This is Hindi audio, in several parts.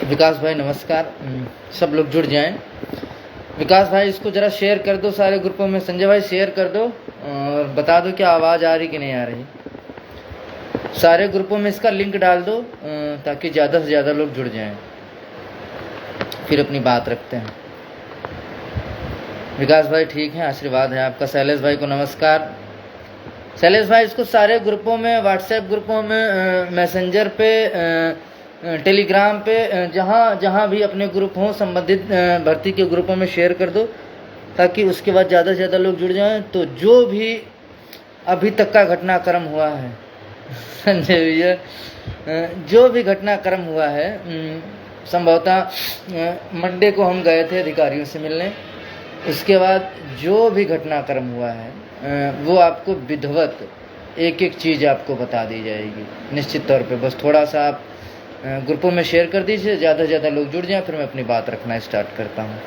विकास भाई नमस्कार। सब लोग जुड़ जाएं। विकास भाई इसको ज़रा शेयर कर दो सारे ग्रुपों में। संजय भाई शेयर कर दो और बता दो कि आवाज़ आ रही कि नहीं आ रही। सारे ग्रुपों में इसका लिंक डाल दो ताकि ज़्यादा से ज़्यादा लोग जुड़ जाएं। फिर अपनी बात रखते हैं। विकास भाई ठीक है, आशीर्वाद है आपका। शैलेश भाई को नमस्कार। शैलेश भाई इसको सारे ग्रुपों में, व्हाट्सएप ग्रुपों में, मैसेंजर पे, टेलीग्राम पे, जहाँ जहाँ भी अपने ग्रुप हों संबंधित भर्ती के ग्रुपों में शेयर कर दो ताकि उसके बाद ज़्यादा से ज़्यादा लोग जुड़ जाएं। तो जो भी अभी तक का घटनाक्रम हुआ है संजय भैया, जो भी घटनाक्रम हुआ है, संभवतः मंडे को हम गए थे अधिकारियों से मिलने। उसके बाद जो भी घटनाक्रम हुआ है वो आपको विधिवत एक एक चीज़ आपको बता दी जाएगी निश्चित तौर पे। बस थोड़ा सा आप ग्रुपों में शेयर कर दीजिए, ज़्यादा से ज़्यादा लोग जुड़ जाएं। फिर मैं अपनी बात रखना स्टार्ट करता हूँ।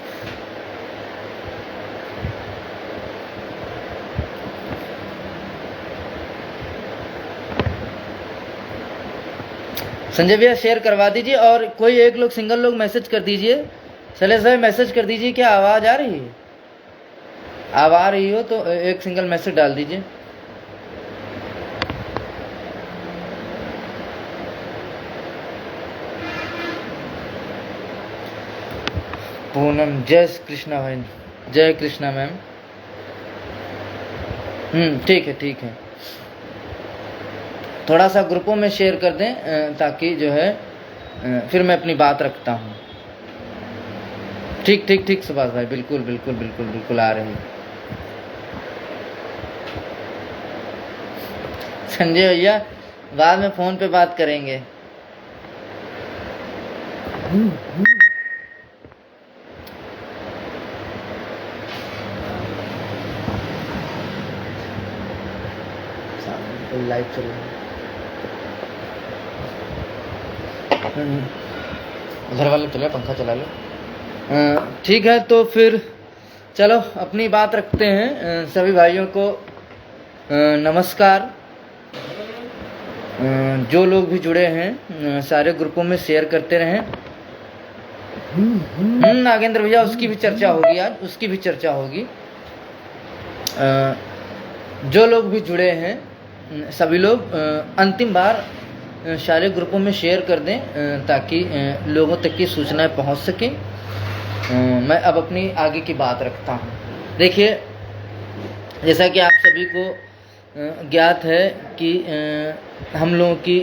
संजय भैया शेयर करवा दीजिए और कोई एक लोग सिंगल लोग मैसेज कर दीजिए। शैलेश भाई मैसेज कर दीजिए क्या आवाज़ आ रही है। आवाज़ आ रही हो तो एक सिंगल मैसेज डाल दीजिए। पूनम जय कृष्णा भाई, जय कृष्णा मैम। ठीक है ठीक है, थोड़ा सा ग्रुपों में शेयर कर दें ताकि जो है फिर मैं अपनी बात रखता हूँ। ठीक ठीक ठीक सुभाष भाई, बिल्कुल बिल्कुल बिल्कुल बिल्कुल आ रही। संजय भैया बाद में फ़ोन पे बात करेंगे। लाइव चल रहा है, घर वाले चले, पंखा चला लो। ठीक है तो फिर चलो अपनी बात रखते हैं। सभी भाइयों को नमस्कार। जो लोग भी जुड़े हैं सारे ग्रुपों में शेयर करते रहें। नागेंद्र भैया उसकी भी चर्चा होगी आज, उसकी भी चर्चा होगी। जो लोग भी जुड़े हैं सभी लोग अंतिम बार सारे ग्रुपों में शेयर कर दें ताकि लोगों तक की सूचनाएं पहुंच सकें। मैं अब अपनी आगे की बात रखता हूं। देखिए जैसा कि आप सभी को ज्ञात है कि हम लोगों की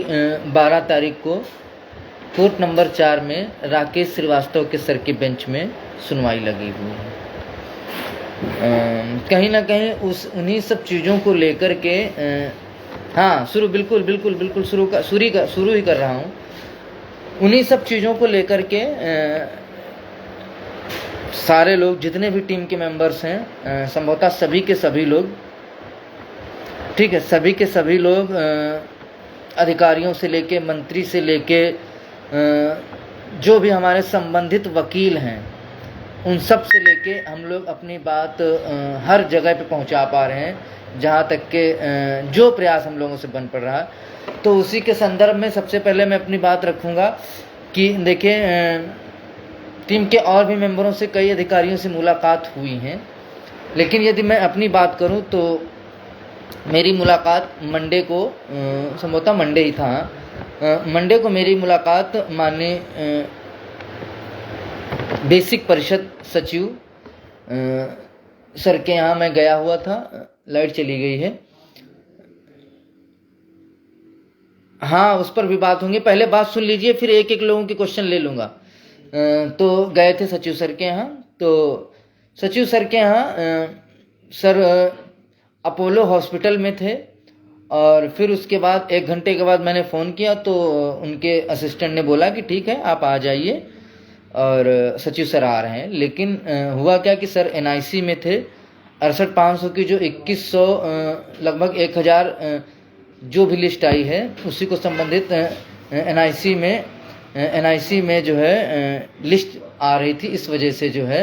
12 तारीख को कोर्ट नंबर 4 में राकेश श्रीवास्तव के सर के बेंच में सुनवाई लगी हुई है। कहीं ना कहीं उन्हीं सब चीज़ों को लेकर के हाँ शुरू बिल्कुल बिल्कुल बिल्कुल शुरू ही कर रहा हूँ। उन्हीं सब चीज़ों को लेकर के सारे लोग जितने भी टीम के मेंबर्स हैं संभवतः सभी के सभी लोग, ठीक है, सभी के सभी लोग अधिकारियों से लेके मंत्री से लेके जो भी हमारे संबंधित वकील हैं उन सब से लेके हम लोग अपनी बात हर जगह पे पहुंचा पा रहे हैं जहां तक के जो प्रयास हम लोगों से बन पड़ रहा है। तो उसी के संदर्भ में सबसे पहले मैं अपनी बात रखूंगा कि देखिए टीम के और भी मेंबरों से कई अधिकारियों से मुलाकात हुई हैं, लेकिन यदि मैं अपनी बात करूं तो मेरी मुलाकात मंडे को, संभवतः मंडे ही था, मंडे को मेरी मुलाकात माननीय बेसिक परिषद सचिव सर के यहाँ मैं गया हुआ था। लाइट चली गई है, हाँ उस पर भी बात होंगी। पहले बात सुन लीजिए फिर एक एक लोगों के क्वेश्चन ले लूँगा। तो गए थे सचिव सर के यहाँ, तो सचिव सर के यहाँ सर अपोलो हॉस्पिटल में थे और फिर उसके बाद 1 घंटे के बाद मैंने फ़ोन किया तो उनके असिस्टेंट ने बोला कि ठीक है आप आ जाइए और सचिव सर आ रहे हैं। लेकिन हुआ क्या कि सर एनआईसी में थे। 68,500 की जो 2100 लगभग 1000 जो भी लिस्ट आई है उसी को संबंधित एनआईसी में जो है लिस्ट आ रही थी। इस वजह से जो है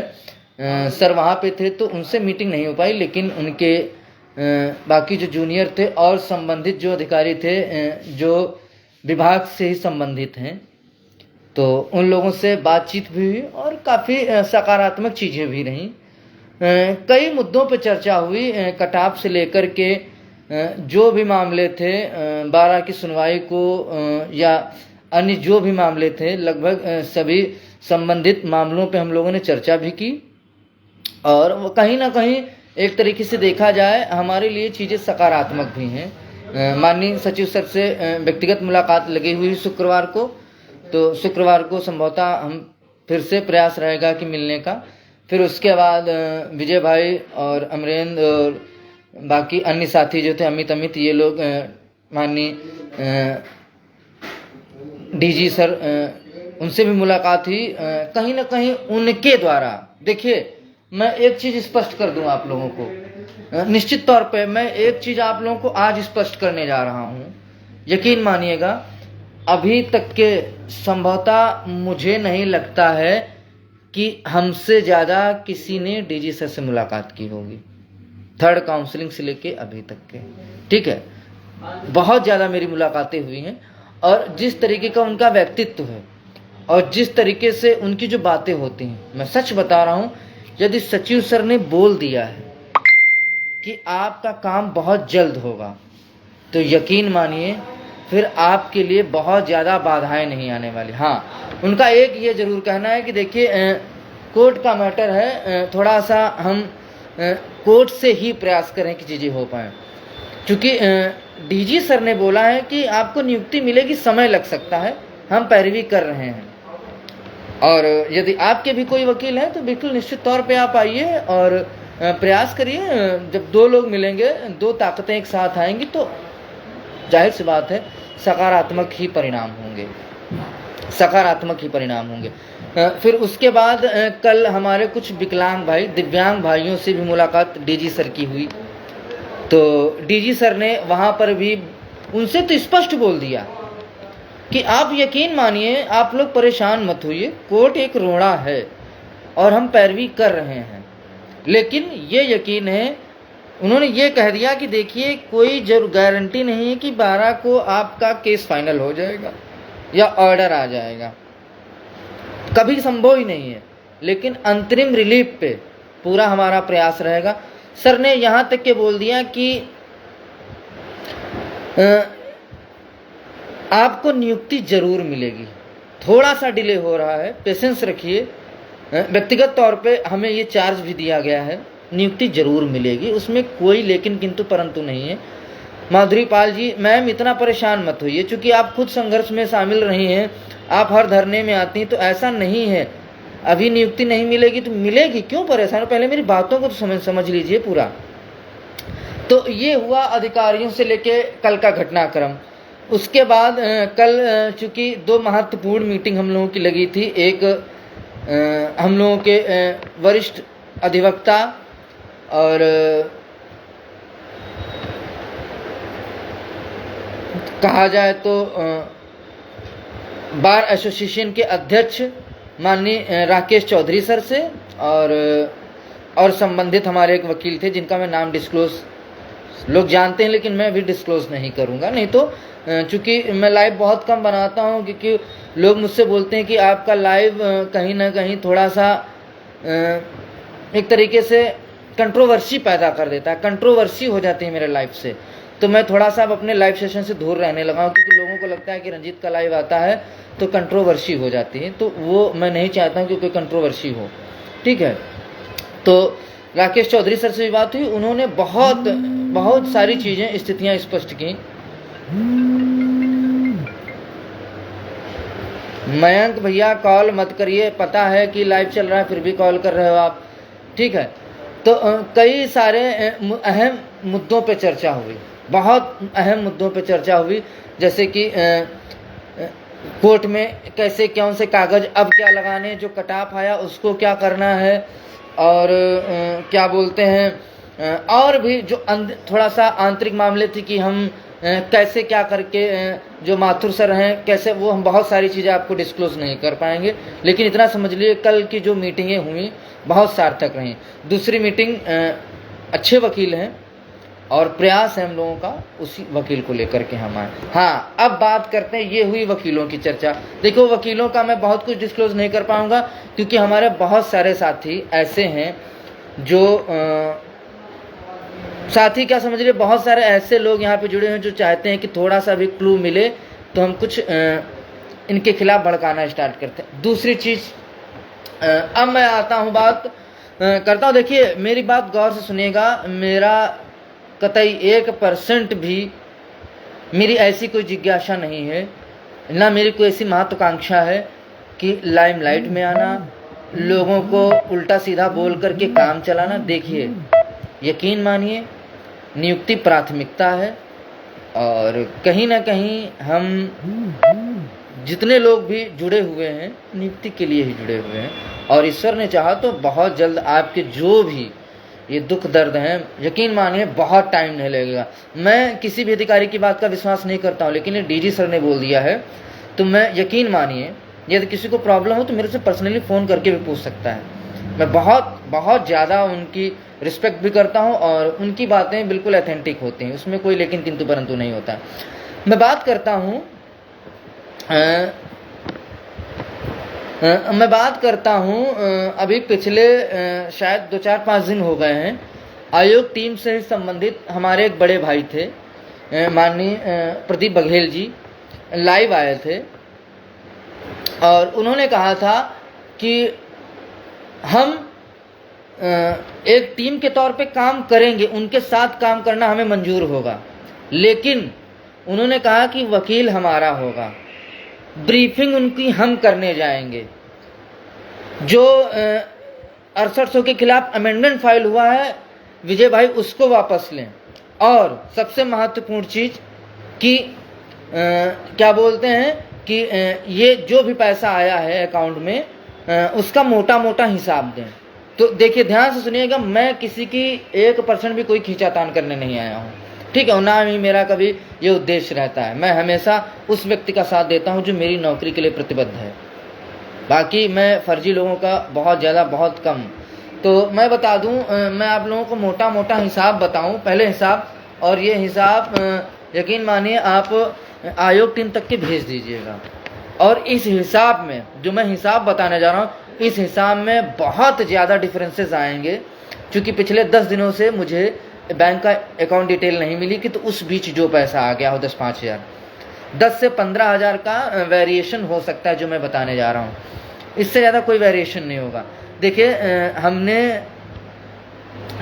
सर वहाँ पे थे तो उनसे मीटिंग नहीं हो पाई, लेकिन उनके बाकी जो जूनियर थे और संबंधित जो अधिकारी थे जो विभाग से ही संबंधित हैं तो उन लोगों से बातचीत भी हुई और काफ़ी सकारात्मक चीज़ें भी रहीं। कई मुद्दों पर चर्चा हुई, कटाव से लेकर के जो भी मामले थे, 12 की सुनवाई को या अन्य जो भी मामले थे, लगभग सभी संबंधित मामलों पे हम लोगों ने चर्चा भी की। और वो कहीं ना कहीं एक तरीके से देखा जाए हमारे लिए चीज़ें सकारात्मक भी हैं। माननीय सचिव सर से व्यक्तिगत मुलाकात लगी हुई शुक्रवार को, तो शुक्रवार को संभवतः हम फिर से प्रयास रहेगा कि मिलने का। फिर उसके बाद विजय भाई और अमरेंद्र और बाकी अन्य साथी जो थे, अमित, ये लोग माननीय डीजी सर, उनसे भी मुलाकात हुई। कहीं ना कहीं उनके द्वारा, देखिए मैं एक चीज़ स्पष्ट कर दूं आप लोगों को, निश्चित तौर पे मैं एक चीज़ आप लोगों को आज स्पष्ट करने जा रहा हूं, यकीन मानिएगा अभी तक के संभवतः मुझे नहीं लगता है कि हमसे ज़्यादा किसी ने डीजी सर से मुलाकात की होगी, थर्ड काउंसलिंग से लेके अभी तक के। ठीक है, बहुत ज़्यादा मेरी मुलाकातें हुई हैं और जिस तरीके का उनका व्यक्तित्व है और जिस तरीके से उनकी जो बातें होती हैं, मैं सच बता रहा हूँ, यदि सचिव सर ने बोल दिया है कि आपका काम बहुत जल्द होगा, तो यकीन मानिए फिर आपके लिए बहुत ज़्यादा बाधाएं नहीं आने वाली। हाँ, उनका एक ये ज़रूर कहना है कि देखिए कोर्ट का मैटर है, थोड़ा सा हम कोर्ट से ही प्रयास करें कि चीज़ें हो पाएँ, क्योंकि डीजी सर ने बोला है कि आपको नियुक्ति मिलेगी, समय लग सकता है, हम पैरवी कर रहे हैं। और यदि आपके भी कोई वकील हैं तो बिल्कुल निश्चित तौर पे आप आइए और प्रयास करिए। जब दो लोग मिलेंगे, दो ताकतें एक साथ आएंगी, तो जाहिर सी बात है सकारात्मक ही परिणाम होंगे, सकारात्मक ही परिणाम होंगे। फिर उसके बाद कल हमारे कुछ विकलांग भाई, दिव्यांग भाइयों से भी मुलाकात डीजी सर की हुई। तो डीजी सर ने वहाँ पर भी उनसे तो स्पष्ट बोल दिया कि आप यकीन मानिए, आप लोग परेशान मत होइए, कोर्ट एक रोड़ा है और हम पैरवी कर रहे हैं, लेकिन ये यकीन है, उन्होंने ये कह दिया कि देखिए कोई गारंटी नहीं है कि 12 को आपका केस फाइनल हो जाएगा या ऑर्डर आ जाएगा, कभी संभव ही नहीं है, लेकिन अंतरिम रिलीफ पे पूरा हमारा प्रयास रहेगा। सर ने यहाँ तक के बोल दिया कि आपको नियुक्ति जरूर मिलेगी, थोड़ा सा डिले हो रहा है, पेशेंस रखिए। व्यक्तिगत तौर पे हमें ये चार्ज भी दिया गया है, नियुक्ति जरूर मिलेगी, उसमें कोई लेकिन किंतु परंतु नहीं है। माधुरी पाल जी, मैम इतना परेशान मत होइए, चूँकि आप खुद संघर्ष में शामिल रही हैं, आप हर धरने में आती हैं, तो ऐसा नहीं है अभी नियुक्ति नहीं मिलेगी तो मिलेगी, क्यों परेशान हो, पहले मेरी बातों को तो समझ लीजिए पूरा। तो ये हुआ अधिकारियों से लेके कल का घटनाक्रम। उसके बाद कल चूँकि दो महत्वपूर्ण मीटिंग हम लोगों की लगी थी, एक हम लोगों के वरिष्ठ अधिवक्ता और कहा जाए तो बार एसोसिएशन के अध्यक्ष माननीय राकेश चौधरी सर से, और संबंधित हमारे एक वकील थे जिनका मैं नाम डिस्क्लोज, लोग जानते हैं लेकिन मैं भी डिस्क्लोज नहीं करूंगा, नहीं तो चूँकि मैं लाइव बहुत कम बनाता हूं, क्योंकि लोग मुझसे बोलते हैं कि आपका लाइव कहीं ना कहीं थोड़ा सा एक तरीके से कंट्रोवर्सी पैदा कर देता है, कंट्रोवर्सी हो जाती है मेरे लाइव से, तो मैं थोड़ा सा अब अपने लाइव सेशन से दूर रहने लगा हूँ, क्योंकि लोगों को लगता है कि रंजीत का लाइव आता है तो कंट्रोवर्सी हो जाती है, तो वो मैं नहीं चाहता हूँ कि कोई कंट्रोवर्सी हो। ठीक है, तो राकेश चौधरी सर से भी बात हुई, उन्होंने बहुत सारी चीज़ें, स्थितियाँ स्पष्ट की। मयंक भैया कॉल मत करिए, पता है कि लाइव चल रहा है फिर भी कॉल कर रहे हो आप। ठीक है, तो कई सारे अहम मुद्दों पे चर्चा हुई, बहुत अहम मुद्दों पे चर्चा हुई, जैसे कि कोर्ट में कैसे कौन से कागज़ अब क्या लगाने, जो कटाफ आया उसको क्या करना है, और क्या बोलते हैं, और भी जो थोड़ा सा आंतरिक मामले थे कि हम कैसे क्या करके, जो माथुर सर हैं कैसे, वो हम बहुत सारी चीज़ें आपको डिस्क्लोज नहीं कर पाएंगे, लेकिन इतना समझ लिए कल की जो मीटिंगें हुई बहुत सार्थक रहीं। दूसरी मीटिंग, अच्छे वकील हैं और प्रयास है हम लोगों का उसी वकील को लेकर के हम आए। हाँ, अब बात करते हैं, ये हुई वकीलों की चर्चा। देखो, वकीलों का मैं बहुत कुछ डिस्क्लोज नहीं कर पाऊंगा क्योंकि हमारे बहुत सारे साथी ऐसे हैं जो साथी क्या समझ रहे, बहुत सारे ऐसे लोग यहाँ पे जुड़े हैं जो चाहते हैं कि थोड़ा सा भी क्लू मिले तो हम कुछ इनके खिलाफ भड़काना स्टार्ट करते हैं। दूसरी चीज़, अब मैं आता हूँ बात करता हूँ। देखिए, मेरी बात गौर से सुनिएगा, मेरा कतई 1% भी मेरी ऐसी कोई जिज्ञासा नहीं है, ना मेरी कोई ऐसी महत्वाकांक्षा है कि लाइमलाइट में आना, लोगों को उल्टा सीधा बोल करके काम चलाना। देखिए, यकीन मानिए, नियुक्ति प्राथमिकता है और कहीं ना कहीं हम जितने लोग भी जुड़े हुए हैं नियुक्ति के लिए ही जुड़े हुए हैं, और ईश्वर ने चाहा तो बहुत जल्द आपके जो भी ये दुख दर्द हैं, यकीन मानिए बहुत टाइम नहीं लगेगा। मैं किसी भी अधिकारी की बात का विश्वास नहीं करता हूँ, लेकिन ये डीजी सर ने बोल दिया है तो मैं, यकीन मानिए, यदि किसी को प्रॉब्लम हो तो मेरे से पर्सनली फ़ोन करके भी पूछ सकता है। मैं बहुत बहुत ज़्यादा उनकी रिस्पेक्ट भी करता हूँ और उनकी बातें बिल्कुल ऑथेंटिक होती हैं, उसमें कोई लेकिन किंतु परंतु नहीं होता। मैं बात करता हूँ अभी पिछले शायद 2-4-5 दिन हो गए हैं, आयोग टीम से संबंधित हमारे एक बड़े भाई थे, माननीय प्रदीप बघेल जी, लाइव आए थे और उन्होंने कहा था कि हम एक टीम के तौर पे काम करेंगे, उनके साथ काम करना हमें मंजूर होगा, लेकिन उन्होंने कहा कि वकील हमारा होगा, ब्रीफिंग उनकी हम करने जाएंगे, जो 6800 के खिलाफ अमेंडमेंट फाइल हुआ है विजय भाई उसको वापस लें, और सबसे महत्वपूर्ण चीज़ कि क्या बोलते हैं कि ये जो भी पैसा आया है अकाउंट में उसका मोटा मोटा हिसाब दें। तो देखिए, ध्यान से सुनिएगा, मैं किसी की 1% भी कोई खींचातान करने नहीं आया हूँ, ठीक है, ना ही मेरा कभी ये उद्देश्य रहता है। मैं हमेशा उस व्यक्ति का साथ देता हूँ जो मेरी नौकरी के लिए प्रतिबद्ध है, बाकी मैं फर्जी लोगों का बहुत ज़्यादा, बहुत कम। तो मैं बता दूँ, मैं आप लोगों को मोटा मोटा हिसाब बताऊँ, पहले हिसाब, और ये हिसाब यकीन मानिए आप आयोग टीम तक के भेज दीजिएगा। और इस हिसाब में, जो मैं हिसाब बताने जा रहा हूँ, इस हिसाब में बहुत ज़्यादा डिफरेंसेस आएंगे, क्योंकि पिछले 10 दिनों से मुझे बैंक का अकाउंट डिटेल नहीं मिली कि तो उस बीच जो पैसा आ गया हो 10-5 हज़ार, 10 से 15 हज़ार का वेरिएशन हो सकता है जो मैं बताने जा रहा हूँ, इससे ज़्यादा कोई वेरिएशन नहीं होगा। देखिए, हमने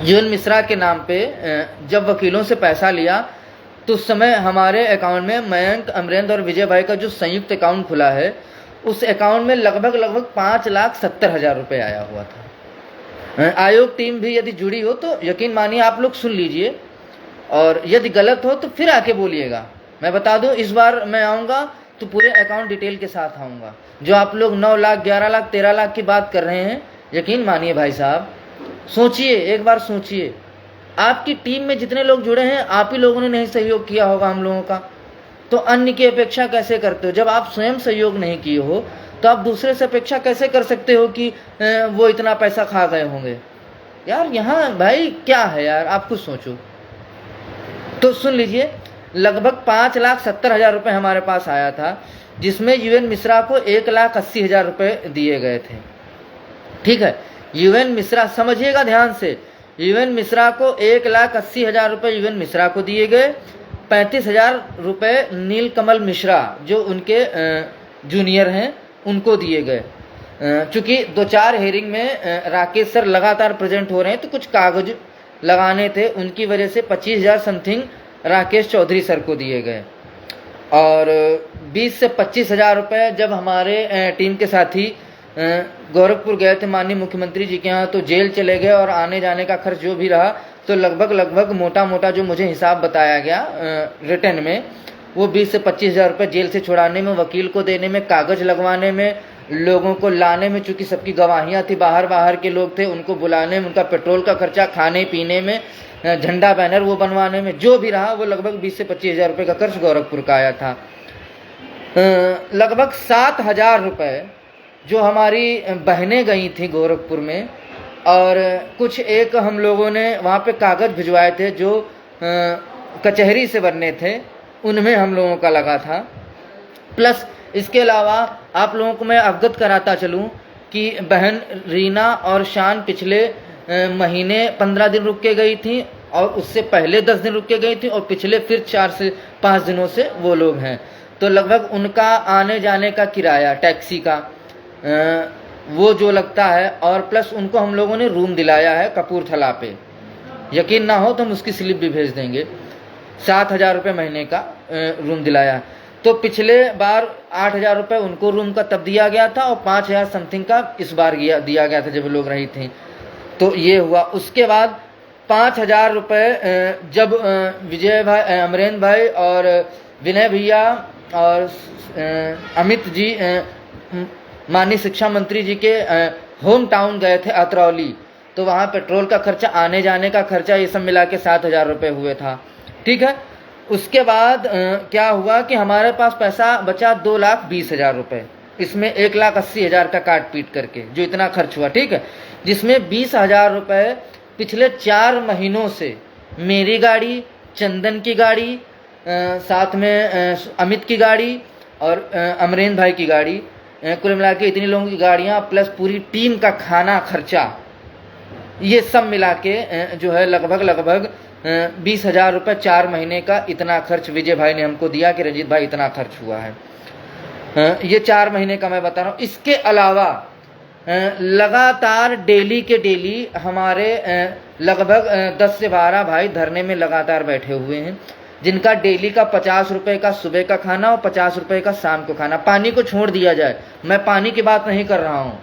जीवन मिश्रा के नाम पे जब वकीलों से पैसा लिया तो उस समय हमारे अकाउंट में मयंक, अमरेंद्र और विजय भाई का जो संयुक्त अकाउंट खुला है, उस अकाउंट में लगभग 5,70,000 रुपये आया हुआ था। आयोग टीम भी यदि जुड़ी हो तो यकीन मानिए आप लोग सुन लीजिए, और यदि गलत हो तो फिर आके बोलिएगा। मैं बता दूं, इस बार मैं आऊँगा तो पूरे अकाउंट डिटेल के साथ आऊँगा। जो आप लोग 9 लाख, 11 लाख, 13 लाख की बात कर रहे हैं, यकीन मानिए भाई साहब, सोचिए, एक बार सोचिए, आपकी टीम में जितने लोग जुड़े हैं आप ही लोगों ने नहीं सहयोग किया होगा हम लोगों का, तो अन्य की अपेक्षा कैसे करते हो? जब आप स्वयं सहयोग नहीं किए हो तो आप दूसरे से अपेक्षा कैसे कर सकते हो कि वो इतना पैसा खा गए होंगे? यार यहाँ भाई क्या है यार, आप कुछ सोचो। तो सुन लीजिए, लगभग 5,70,000 रुपये हमारे पास आया था, जिसमें यूएन मिश्रा को 1,80,000 रुपये दिए गए थे, ठीक है। यूएन मिश्रा, समझिएगा ध्यान से, यूएन मिश्रा को 1,80,000 रुपये यूएन मिश्रा को दिए गए, 35,000 रुपये नीलकमल मिश्रा जो उनके जूनियर हैं उनको दिए गए। चूँकि 2-4 हेयरिंग में राकेश सर लगातार प्रेजेंट हो रहे हैं तो कुछ कागज लगाने थे, उनकी वजह से 25,000 समथिंग राकेश चौधरी सर को दिए गए। और 20 से 25,000 रुपये जब हमारे टीम के साथी गोरखपुर गए थे माननीय मुख्यमंत्री जी के यहाँ, तो जेल चले गए और आने जाने का खर्च जो भी रहा, तो लगभग मोटा मोटा जो मुझे हिसाब बताया गया रिटर्न में, वो 20 से 25,000 रुपये जेल से छुड़ाने में, वकील को देने में, कागज़ लगवाने में, लोगों को लाने में, चूँकि सबकी गवाहियाँ थी, बाहर के लोग थे, उनको बुलाने में, उनका पेट्रोल का खर्चा, खाने पीने में, झंडा बैनर वो बनवाने में, जो भी रहा वो लगभग 20 से 25,000 रुपये का खर्च गोरखपुर का आया था। लगभग 7,000 रुपये जो हमारी बहनें गई थी गोरखपुर में, और कुछ एक हम लोगों ने वहाँ पे कागज़ भिजवाए थे जो कचहरी से बनने थे, उनमें हम लोगों का लगा था। प्लस इसके अलावा आप लोगों को मैं अवगत कराता चलूँ कि बहन रीना और शान पिछले महीने 15 दिन रुक के गई थी, और उससे पहले 10 दिन रुक के गई थी, और पिछले फिर 4 से 5 दिनों से वो लोग हैं। तो लगभग उनका आने जाने का किराया टैक्सी का वो जो लगता है, और प्लस उनको हम लोगों ने रूम दिलाया है कपूरथला पे। यकीन ना हो तो हम उसकी स्लिप भी भेज देंगे। 7,000 रुपये महीने का रूम दिलाया है। तो पिछले बार 8,000 रुपये उनको रूम का तब दिया गया था, और 5,000 समथिंग का इस बार दिया गया था जब लोग रही थी। तो ये हुआ। उसके बाद 5,000 रुपये जब विजय भाई, अमरेंद्र भाई और विनय भैया और अमित जी माननीय शिक्षा मंत्री जी के होम टाउन गए थे अतरौली, तो वहाँ पेट्रोल का खर्चा, आने जाने का खर्चा, ये सब मिला के 7,000 रुपये हुए था। ठीक है। उसके बाद क्या हुआ कि हमारे पास पैसा बचा 2,20,000 रुपये, इसमें 1,80,000 का काट पीट करके जो इतना खर्च हुआ। ठीक है। जिसमें 20,000 रुपये पिछले 4 महीनों से मेरी गाड़ी, चंदन की गाड़ी, साथ में अमित की गाड़ी और अमरेंद्र भाई की गाड़ी, कुल मिला के इतनी लोगों की गाड़ियाँ प्लस पूरी टीम का खाना खर्चा, ये सब मिला के जो है लगभग 20,000 रुपये 4 महीने का इतना खर्च विजय भाई ने हमको दिया कि रंजीत भाई इतना खर्च हुआ है। ये 4 महीने का मैं बता रहा हूँ। इसके अलावा लगातार डेली के डेली हमारे लगभग 10 से 12 भाई धरने में लगातार बैठे हुए हैं, जिनका डेली का 50 रुपये का सुबह का खाना और 50 रुपये का शाम को खाना। पानी को छोड़ दिया जाए, मैं पानी की बात नहीं कर रहा हूँ,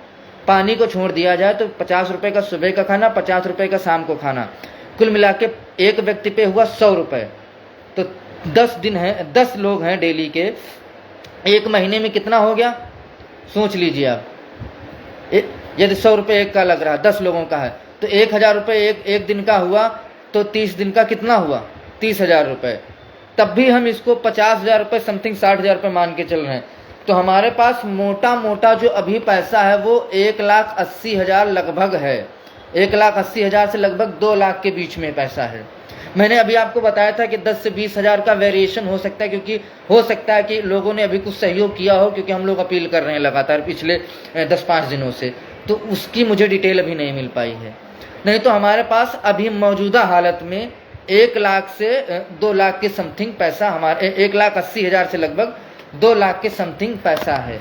पानी को छोड़ दिया जाए तो 50 रुपये का सुबह का खाना, 50 रुपये का शाम को खाना, कुल मिला के एक व्यक्ति पे हुआ 100 रुपये। तो 10 दिन हैं, 10 लोग हैं डेली के, एक महीने में कितना हो गया सोच लीजिए आप। यदि 100 रुपये एक का लग रहा है, 10 लोगों का है, तो 1,000 रुपये एक दिन का हुआ, तो 30 दिन का कितना हुआ 30,000 रुपये। तब भी हम इसको 50,000 रुपये समथिंग 60,000 रुपये मान के चल रहे हैं। तो हमारे पास मोटा मोटा जो अभी पैसा है वो 1,80,000 लगभग है, 1,80,000 से लगभग 2 लाख के बीच में पैसा है। मैंने अभी आपको बताया था कि 10 से 20,000 का वेरिएशन हो सकता है, क्योंकि हो सकता है कि लोगों ने अभी कुछ सहयोग किया हो, क्योंकि हम लोग अपील कर रहे हैं लगातार पिछले 10-5 दिनों से, तो उसकी मुझे डिटेल अभी नहीं मिल पाई है। नहीं तो हमारे पास अभी मौजूदा हालत में 1 लाख से 2 लाख के समथिंग पैसा, हमारे 1,80,000 से लगभग 2 लाख के समथिंग पैसा है।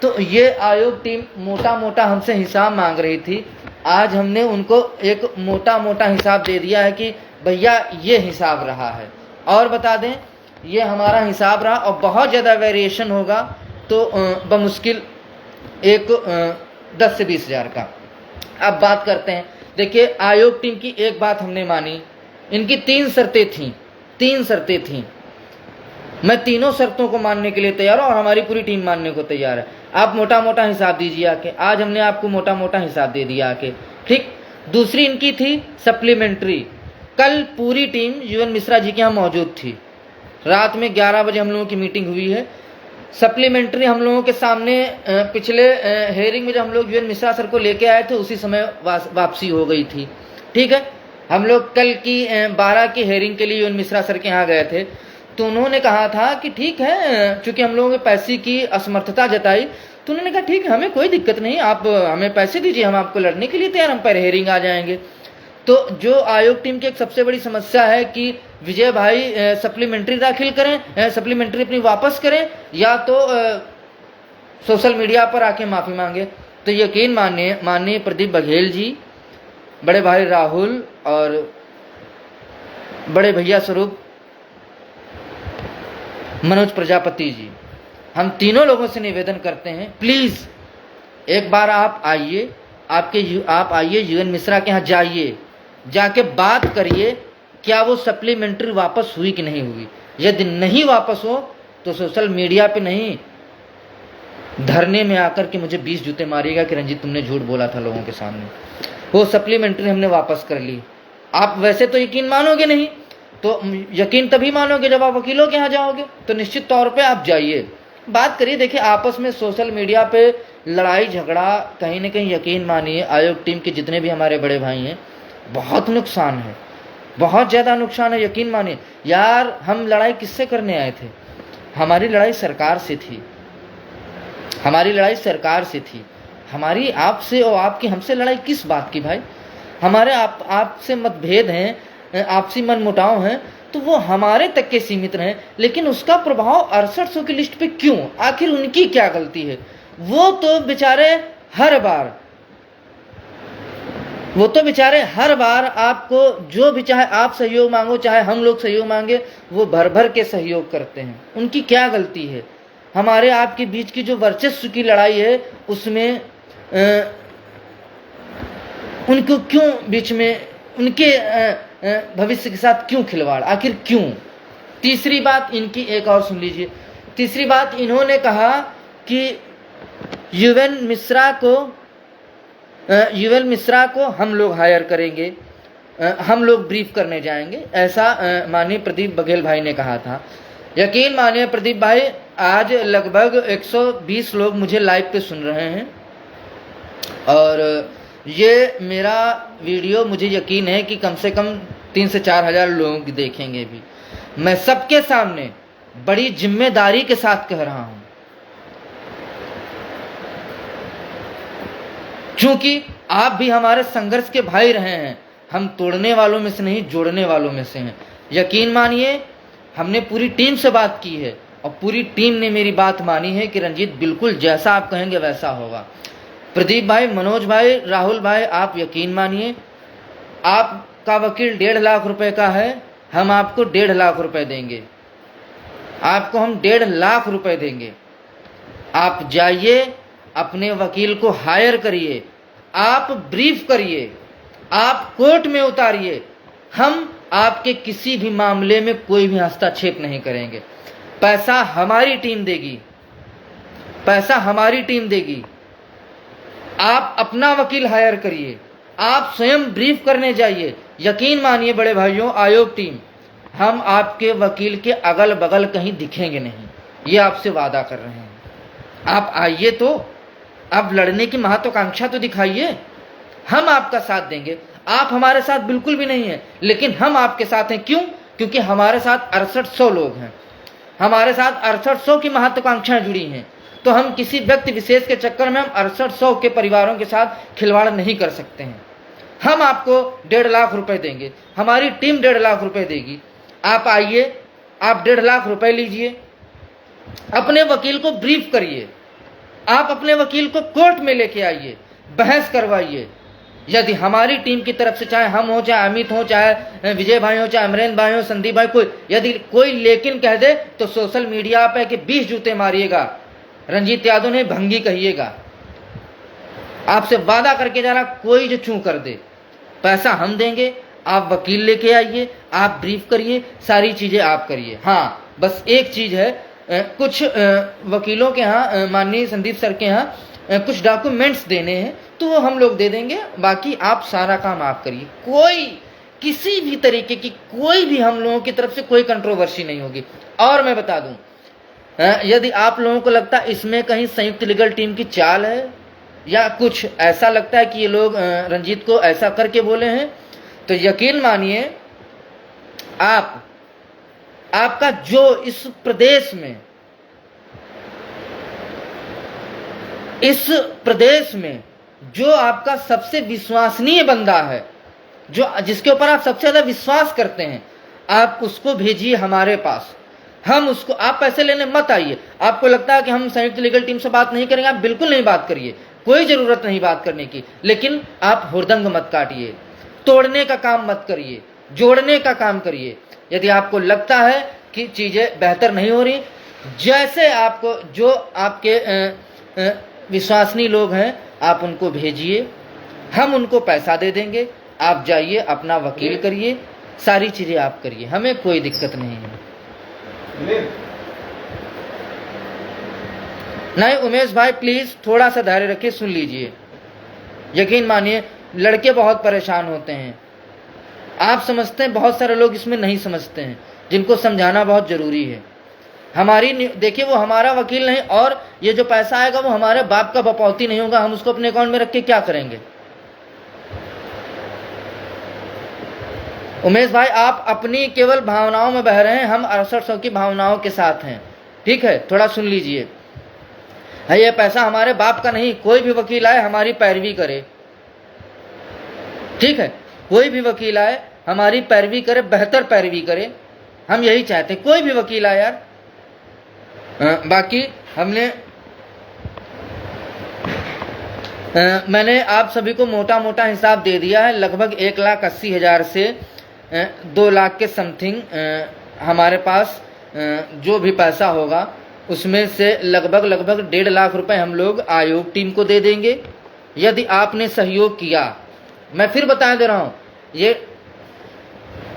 तो ये आयोग टीम मोटा मोटा हमसे हिसाब मांग रही थी। आज हमने उनको एक मोटा मोटा हिसाब दे दिया है कि भैया ये हिसाब रहा है, और बता दें ये हमारा हिसाब रहा, और बहुत ज़्यादा वेरिएशन होगा तो बमुश्किल एक 10 से 20,000 का। अब बात करते हैं। देखिए, आयोग टीम की एक बात हमने मानी, इनकी 3 शर्तें थीं, 3 शर्तें थीं। मैं तीनों शर्तों को मानने के लिए तैयार हूँ, और हमारी पूरी टीम मानने को तैयार है। आप मोटा मोटा हिसाब दीजिए आके। आज हमने आपको मोटा मोटा हिसाब दे दिया आके, ठीक। दूसरी इनकी थी सप्लीमेंट्री। कल पूरी टीम जीवन मिश्रा जी के यहाँ मौजूद थी। रात में 11 बजे हम लोगों की मीटिंग हुई है। सप्लीमेंट्री हम लोगों के सामने पिछले हेयरिंग में जब हम लोग जीवन मिश्रा सर को लेके आए थे उसी समय वापसी हो गई थी। ठीक है। हम लोग कल की 12 की हेयरिंग के लिए जीवन मिश्रा सर के यहाँ गए थे, तो उन्होंने कहा था कि ठीक है, चूंकि हम लोगों के पैसे की असमर्थता जताई, तो उन्होंने कहा ठीक है, हमें कोई दिक्कत नहीं, आप हमें पैसे दीजिए, हम आपको लड़ने के लिए तैयार, हम पर हेयरिंग आ जाएंगे। तो जो आयोग टीम की एक सबसे बड़ी समस्या है कि विजय भाई सप्लीमेंट्री दाखिल करें, सप्लीमेंट्री अपनी वापस करें, या तो सोशल मीडिया पर आके माफ़ी मांगे। तो यकीन माननीय प्रदीप बघेल जी, बड़े भाई राहुल और बड़े भैया स्वरूप मनोज प्रजापति जी, हम तीनों लोगों से निवेदन करते हैं, प्लीज़ एक बार आप आइए, आप आइए जीवन मिश्रा के यहाँ जाइए, जाके बात करिए क्या वो सप्लीमेंट्री वापस हुई कि नहीं हुई। यदि नहीं वापस हो तो सोशल मीडिया पे नहीं, धरने में आकर के मुझे 20 जूते मारिएगा कि रंजीत तुमने झूठ बोला था लोगों के सामने। वो सप्लीमेंट्री हमने वापस कर ली। आप वैसे तो यकीन मानोगे नहीं, तो यकीन तभी मानोगे जब आप वकीलों के यहाँ जाओगे। तो निश्चित तौर पे आप जाइए, बात करिए। देखिए, आपस में सोशल मीडिया पे लड़ाई झगड़ा, कहीं ना कहीं यकीन मानिए आयोग टीम के जितने भी हमारे बड़े भाई हैं, बहुत नुकसान है। बहुत ज़्यादा नुकसान है, यकीन मानिए। यार हम लड़ाई किससे करने आए थे? हमारी लड़ाई सरकार से थी, हमारी लड़ाई सरकार से थी। हमारी आपसे और आपकी हमसे लड़ाई किस बात की भाई? हमारे आपसे मतभेद हैं, आपसी मनमुटाव हैं, तो वो हमारे तक के सीमित रहें, लेकिन उसका प्रभाव 6800 की लिस्ट पे क्यों? आखिर उनकी क्या गलती है? वो तो बेचारे हर बार आपको जो भी, चाहे आप सहयोग मांगो चाहे हम लोग सहयोग मांगे, वो भर भर के सहयोग करते हैं। उनकी क्या गलती है? हमारे आपके बीच की जो वर्चस्व की लड़ाई है उसमें उनको क्यों बीच में, उनके भविष्य के साथ क्यों खिलवाड़? आखिर क्यों? तीसरी बात इनकी एक और सुन लीजिए। तीसरी बात इन्होंने कहा कि युवल मिश्रा को हम लोग हायर करेंगे, हम लोग ब्रीफ करने जाएंगे, ऐसा माननीय प्रदीप बघेल भाई ने कहा था। यकीन मानिए प्रदीप भाई, आज लगभग 120 लोग मुझे लाइव पे सुन रहे हैं और ये मेरा वीडियो मुझे यकीन है कि कम से कम 3 से 4 हज़ार लोग देखेंगे भी। मैं सबके सामने बड़ी जिम्मेदारी के साथ कह रहा हूं, क्योंकि आप भी हमारे संघर्ष के भाई रहे हैं। हम तोड़ने वालों में से नहीं, जोड़ने वालों में से हैं। यकीन मानिए, हमने पूरी टीम से बात की है और पूरी टीम ने मेरी बात मानी है कि रंजीत बिल्कुल जैसा आप कहेंगे वैसा होगा। प्रदीप भाई, मनोज भाई, राहुल भाई, आप यकीन मानिए, आपका वकील 1.5 लाख रुपए का है, हम आपको 1.5 लाख रुपए देंगे, आपको हम 1.5 लाख रुपए देंगे। आप जाइए, अपने वकील को हायर करिए, आप ब्रीफ करिए, आप कोर्ट में उतारिए। हम आपके किसी भी मामले में कोई भी हस्तक्षेप नहीं करेंगे। पैसा हमारी टीम देगी, पैसा हमारी टीम देगी। आप अपना वकील हायर करिए, आप स्वयं ब्रीफ करने जाइए। यकीन मानिए बड़े भाइयों, आयोग टीम, हम आपके वकील के अगल बगल कहीं दिखेंगे नहीं, ये आपसे वादा कर रहे हैं। आप आइए तो, आप लड़ने की महत्वाकांक्षा तो दिखाइए, हम आपका साथ देंगे। आप हमारे साथ बिल्कुल भी नहीं हैं, लेकिन हम आपके साथ हैं। क्यों? क्योंकि हमारे साथ 6800 लोग हैं, हमारे साथ 6800 की महत्वाकांक्षाएं जुड़ी हैं। तो हम किसी व्यक्ति विशेष के चक्कर में हम 6800 के परिवारों के साथ खिलवाड़ नहीं कर सकते हैं। हम आपको 1.5 लाख रुपए देंगे, हमारी टीम 1.5 लाख रुपए देगी। आप आइए, आप 1.5 लाख रुपए लीजिए, अपने वकील को ब्रीफ करिए, आप अपने वकील को कोर्ट में लेके आइए, बहस करवाइए। यदि हमारी टीम की तरफ से, चाहे हम हो, चाहे अमित हो, चाहे विजय भाई हो, चाहे अमरेंद्र भाई हो, संदीप भाई, यदि कोई लेकिन कह दे तो सोशल मीडिया पे के 20 जूते मारिएगा, रंजीत यादव ने भंगी कहिएगा। आपसे वादा करके जा रहा, कोई जो चूं कर दे, पैसा हम देंगे, आप वकील लेके आइए, आप ब्रीफ करिए, सारी चीजें आप करिए। हाँ, बस एक चीज है, कुछ वकीलों के यहाँ, माननीय संदीप सर के यहाँ कुछ डॉक्यूमेंट्स देने हैं, तो वो हम लोग दे देंगे। बाकी आप सारा काम आप करिए। कोई किसी भी तरीके की, कोई भी हम लोगों की तरफ से कोई कंट्रोवर्सी नहीं होगी। और मैं बता दूं, यदि आप लोगों को लगता है इसमें कहीं संयुक्त लीगल टीम की चाल है या कुछ ऐसा लगता है कि ये लोग रंजीत को ऐसा करके बोले हैं, तो यकीन मानिए, आपका जो इस प्रदेश में जो आपका सबसे विश्वसनीय बंदा है, जो जिसके ऊपर आप सबसे ज्यादा विश्वास करते हैं, आप उसको भेजिए हमारे पास। हम उसको, आप पैसे लेने मत आइए। आपको लगता है कि हम संयुक्त लीगल टीम से बात नहीं करेंगे, आप बिल्कुल नहीं बात करिए, कोई जरूरत नहीं बात करने की। लेकिन आप हुड़दंग मत काटिए, तोड़ने का काम मत करिए, जोड़ने का काम करिए। यदि आपको लगता है कि चीजें बेहतर नहीं हो रही, जैसे आपको, जो आपके विश्वसनीय लोग हैं, आप उनको भेजिए, हम उनको पैसा दे देंगे। आप जाइए, अपना वकील करिए, सारी चीजें आप करिए, हमें कोई दिक्कत नहीं है। नहीं उमेश भाई, प्लीज थोड़ा सा धैर्य रखिए, सुन लीजिए। यकीन मानिए, लड़के बहुत परेशान होते हैं। आप समझते हैं, बहुत सारे लोग इसमें नहीं समझते हैं, जिनको समझाना बहुत जरूरी है। हमारी, देखिए, वो हमारा वकील नहीं, और ये जो पैसा आएगा वो हमारे बाप का बपौती नहीं होगा। हम उसको अपने अकाउंट में रख के क्या करेंगे? उमेश भाई आप अपनी केवल भावनाओं में बह रहे हैं, हम 6800 की भावनाओं के साथ हैं। ठीक है, थोड़ा सुन लीजिए। है ये पैसा हमारे बाप का नहीं, कोई भी वकील आए हमारी पैरवी करे। ठीक है, कोई भी वकील आए हमारी पैरवी करे, बेहतर पैरवी करे, हम यही चाहते हैं। कोई भी वकील आए यार। बाकी हमने मैंने आप सभी को मोटा मोटा हिसाब दे दिया है। लगभग 1,80,000 से 2 लाख के समथिंग हमारे पास जो भी पैसा होगा उसमें से लगभग 1.5 लाख रुपए हम लोग आयोग टीम को दे देंगे यदि आपने सहयोग किया। मैं फिर बता दे रहा हूँ, ये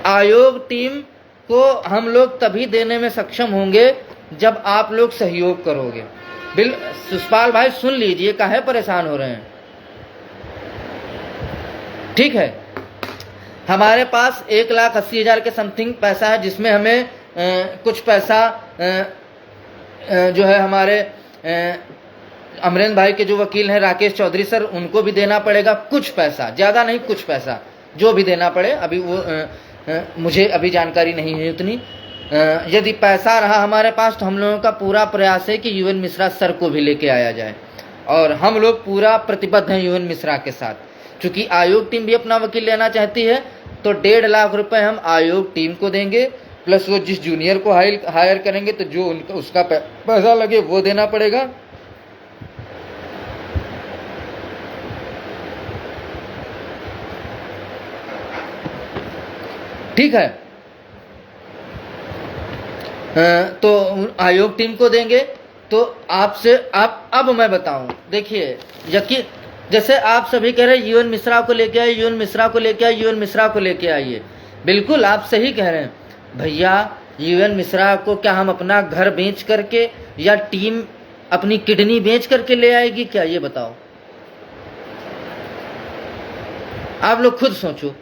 आयोग टीम को हम लोग तभी देने में सक्षम होंगे जब आप लोग सहयोग करोगे। सुषपाल भाई सुन लीजिए, काहे परेशान हो रहे हैं। ठीक है, हमारे पास 1,80,000 के समथिंग पैसा है, जिसमें हमें कुछ पैसा जो है हमारे अमरेंद्र भाई के जो वकील हैं राकेश चौधरी सर, उनको भी देना पड़ेगा कुछ पैसा, ज़्यादा नहीं कुछ पैसा जो भी देना पड़े। अभी वो मुझे अभी जानकारी नहीं है उतनी। यदि पैसा रहा हमारे पास तो हम लोगों का पूरा प्रयास है कि यूएन मिश्रा सर को भी लेके आया जाए, और हम लोग पूरा प्रतिबद्ध हैं यूएन मिश्रा के साथ। चूँकि आयोग टीम भी अपना वकील लेना चाहती है तो 1.5 लाख रुपए हम आयोग टीम को देंगे, प्लस वो जिस जूनियर को हायर करेंगे तो जो उनका उसका पैसा लगे वो देना पड़ेगा। ठीक है, तो आयोग टीम को देंगे। तो आपसे आप अब मैं बताऊं, देखिए यकीन, जैसे आप सभी कह रहे हैं यूएन मिश्रा को लेके आइए, यूएन मिश्रा को लेके आइए, यूएन मिश्रा को लेके आइए। बिल्कुल आप सही कह रहे हैं भैया। यूएन मिश्रा को क्या हम अपना घर बेच करके या टीम अपनी किडनी बेच करके ले आएगी क्या, ये बताओ। आप लोग खुद सोचो।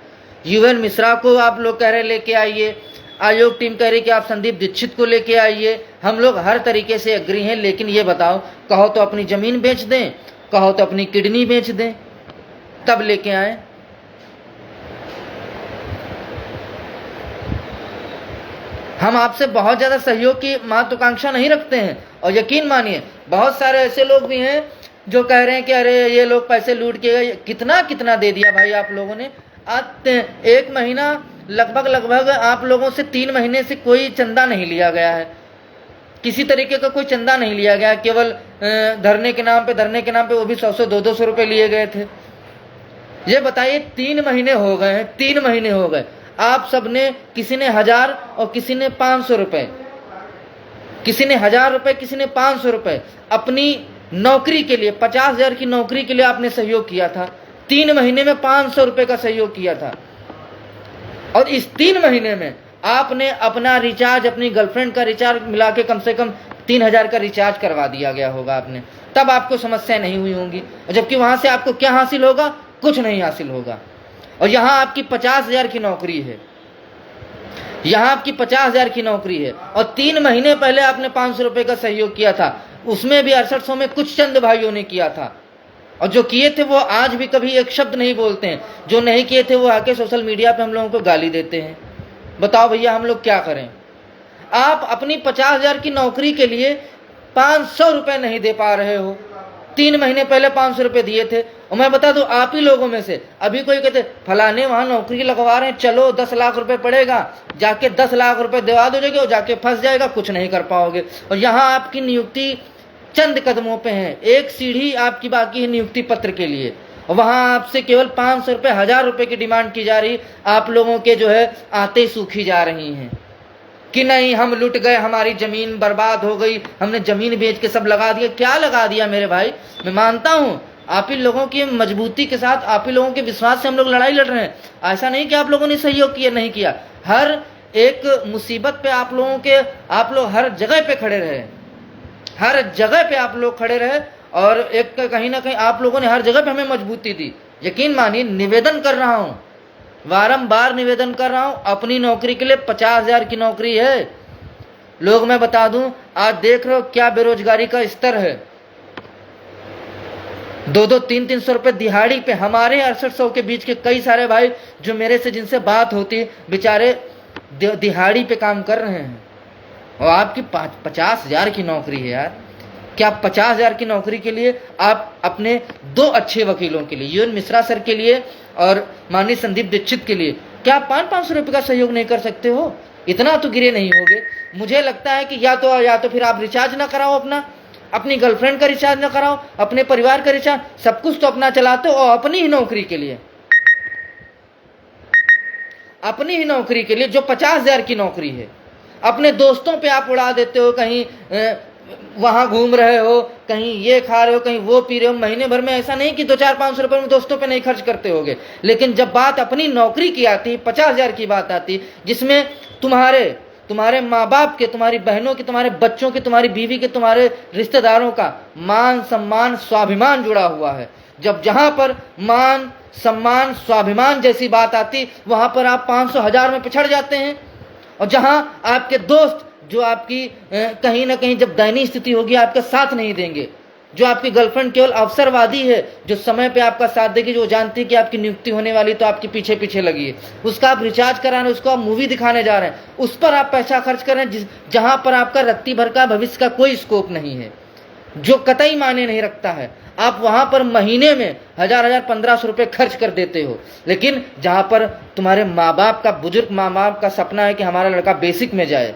यूएन मिश्रा को आप लोग कह रहे लेके आइए, आयोग टीम कह रही कि आप संदीप दीक्षित को लेके आइए। हम लोग हर तरीके से एग्री हैं, लेकिन ये बताओ, कहो तो अपनी जमीन बेच दें, कहो तो अपनी किडनी बेच दें, तब लेके आए। हम आपसे बहुत ज्यादा सहयोग की महत्वाकांक्षा नहीं रखते हैं, और यकीन मानिए बहुत सारे ऐसे लोग भी हैं जो कह रहे हैं कि अरे ये लोग पैसे लूट के गए। कितना कितना दे दिया भाई आप लोगों ने। आज 1 महीना लगभग आप लोगों से 3 महीने से कोई चंदा नहीं लिया गया है, किसी तरीके का कोई चंदा नहीं लिया गया। केवल धरने के नाम पे वो भी 100-100 200 रुपए लिए गए थे। ये बताइए 3 महीने हो गए हैं, 3 महीने हो गए। आप सबने, किसी ने 1000 और किसी ने 500 रुपए, किसी ने 1000 रुपए, किसी ने 500 रुपए अपनी नौकरी के लिए, 50,000 की नौकरी के लिए आपने सहयोग किया था। 3 महीने में 500 रुपए का सहयोग किया था, और इस 3 महीने में आपने अपना रिचार्ज, अपनी गर्लफ्रेंड का रिचार्ज मिला के कम से कम 3,000 का रिचार्ज करवा दिया गया होगा आपने, तब आपको समस्या नहीं हुई होंगी। जबकि वहां से आपको क्या हासिल होगा, कुछ नहीं हासिल होगा। और यहाँ आपकी 50,000 की नौकरी है, यहाँ आपकी 50,000 की नौकरी है, और 3 महीने पहले आपने 500 रुपए का सहयोग किया था, उसमें भी 6800 में कुछ चंद भाइयों ने किया था। और जो किए थे वो आज भी कभी एक शब्द नहीं बोलते हैं, जो नहीं किए थे वो आके सोशल मीडिया पे हम लोगों को गाली देते हैं। बताओ भैया हम लोग क्या करें। आप अपनी 50,000 की नौकरी के लिए 500 रुपए नहीं दे पा रहे हो। 3 महीने पहले 500 रुपए दिए थे, और मैं बता दूं आप ही लोगों में से अभी कोई कहते फलाने वहां नौकरी लगवा रहे हैं, चलो 10 लाख रुपए पड़ेगा, जाके 10 लाख रुपए दिवा दोगे और जाके फंस जाएगा, कुछ नहीं कर पाओगे। और यहाँ आपकी नियुक्ति चंद कदमों पे है, एक सीढ़ी आपकी बाकी है नियुक्ति पत्र के लिए, और वहां आपसे केवल 500 रुपए, 1000 रुपए की डिमांड की जा रही। आप लोगों के जो है आते सूखी जा रही हैं कि नहीं हम लुट गए, हमारी जमीन बर्बाद हो गई, हमने जमीन बेच के सब लगा दिया। क्या लगा दिया मेरे भाई, मैं मानता हूँ आप ही लोगों की मजबूती के साथ, आप ही लोगों के विश्वास से हम लोग लड़ाई लड़ रहे हैं। ऐसा नहीं कि आप लोगों ने सहयोग किया, नहीं किया। हर एक मुसीबत पे आप लोग हर जगह पे खड़े रहे, हर जगह पे आप लोग खड़े रहे, और एक कहीं ना कहीं आप लोगों ने हर जगह पे हमें मजबूती दी। यकीन मानिए, निवेदन कर रहा हूँ, बारंबार निवेदन कर रहा हूँ, अपनी नौकरी के लिए 50,000 की नौकरी है। लोग मैं बता दूं, आज देख रहे हो क्या बेरोजगारी का स्तर है। 2-2, 3-3 सौ रुपये दिहाड़ी पे हमारे 6800 के बीच के कई सारे भाई जो मेरे से जिनसे बात होती बेचारे दिहाड़ी पे काम कर रहे हैं। और आपकी 50,000 की नौकरी है यार। क्या 50,000 की नौकरी के लिए आप अपने 2 अच्छे वकीलों के लिए, यूएन मिश्रा सर के लिए और माननीय संदीप दीक्षित के लिए, क्या 500-500 रुपये का सहयोग नहीं कर सकते हो? इतना तो गिरे नहीं होगे। मुझे लगता है कि या तो फिर आप रिचार्ज ना कराओ, अपनी गर्लफ्रेंड का रिचार्ज ना कराओ, अपने परिवार का रिचार्ज, सब कुछ तो अपना चलाते हो और अपनी ही नौकरी के लिए, अपनी ही नौकरी के लिए जो 50,000 की नौकरी है, अपने दोस्तों पे आप उड़ा देते हो। कहीं वहां घूम रहे हो, कहीं ये खा रहे हो, कहीं वो पी रहे हो। महीने भर में ऐसा नहीं कि 200-400-500 रुपए में दोस्तों पे नहीं खर्च करते होगे, लेकिन जब बात अपनी नौकरी की आती, 50,000 की बात आती, जिसमें तुम्हारे माँ बाप के, तुम्हारी बहनों के, तुम्हारे बच्चों के, तुम्हारी बीवी के, तुम्हारे रिश्तेदारों का मान सम्मान स्वाभिमान जुड़ा हुआ है, जहां पर मान सम्मान स्वाभिमान जैसी बात आती, वहां पर आप 500-1000 में पिछड़ जाते हैं। और जहां आपके दोस्त जो आपकी कहीं ना कहीं जब दयनीय स्थिति होगी आपका साथ नहीं देंगे, जो आपकी गर्लफ्रेंड केवल अवसरवादी है, जो समय पे आपका साथ देगी, जो जानती है कि आपकी नियुक्ति होने वाली तो आपके पीछे पीछे लगी है, उसका आप रिचार्ज करा रहे हैं, उसको आप मूवी दिखाने जा रहे हैं, उस पर आप पैसा खर्च कर रहे हैं, जहां पर आपका रत्ती भर का भविष्य का कोई स्कोप नहीं है, जो कतई मायने नहीं रखता है। आप वहां पर महीने में 1000-1000, 1500 रुपये खर्च कर देते हो। लेकिन जहां पर तुम्हारे माँ बाप का, बुजुर्ग माँ बाप का सपना है कि हमारा लड़का बेसिक में जाए,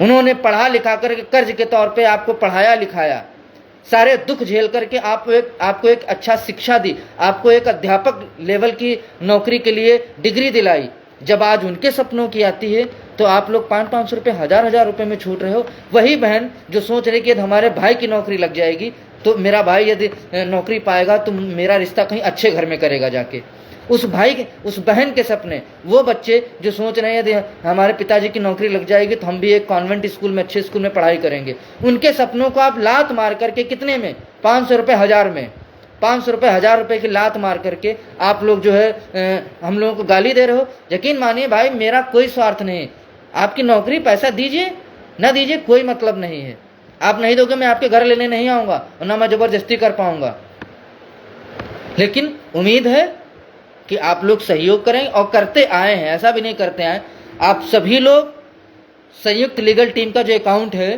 उन्होंने पढ़ा लिखा करके कर्ज के तौर पे आपको पढ़ाया लिखाया, सारे दुख झेल करके आपको एक अच्छा शिक्षा दी, आपको एक अध्यापक लेवल की नौकरी के लिए डिग्री दिलाई। जब आज उनके सपनों की आती है तो आप लोग 500-500 रुपये, 1000-1000 रुपये में छूट रहे हो। वही बहन जो सोच रही कि यदि हमारे भाई की नौकरी लग जाएगी तो मेरा भाई यदि नौकरी पाएगा तो मेरा रिश्ता कहीं अच्छे घर में करेगा जाके, उस बहन के सपने, वो बच्चे जो सोच रहे हैं यदि हमारे पिताजी की नौकरी लग जाएगी तो हम भी एक कॉन्वेंट स्कूल में, अच्छे स्कूल में पढ़ाई करेंगे, उनके सपनों को आप लात मार करके कितने में, 500 रुपये 1000 में, 500 रुपये 1000 रुपये की लात मार करके आप लोग जो है हम लोगों को गाली दे रहे हो। यकीन मानिए भाई, मेरा कोई स्वार्थ नहीं, आपकी नौकरी पैसा दीजिए ना दीजिए कोई मतलब नहीं है, आप नहीं दोगे मैं आपके घर लेने नहीं आऊँगा और ना मैं ज़बरदस्ती कर पाऊँगा। लेकिन उम्मीद है कि आप लोग सहयोग करें और करते आए हैं, ऐसा भी नहीं करते आए। आप सभी लोग संयुक्त लीगल टीम का जो अकाउंट है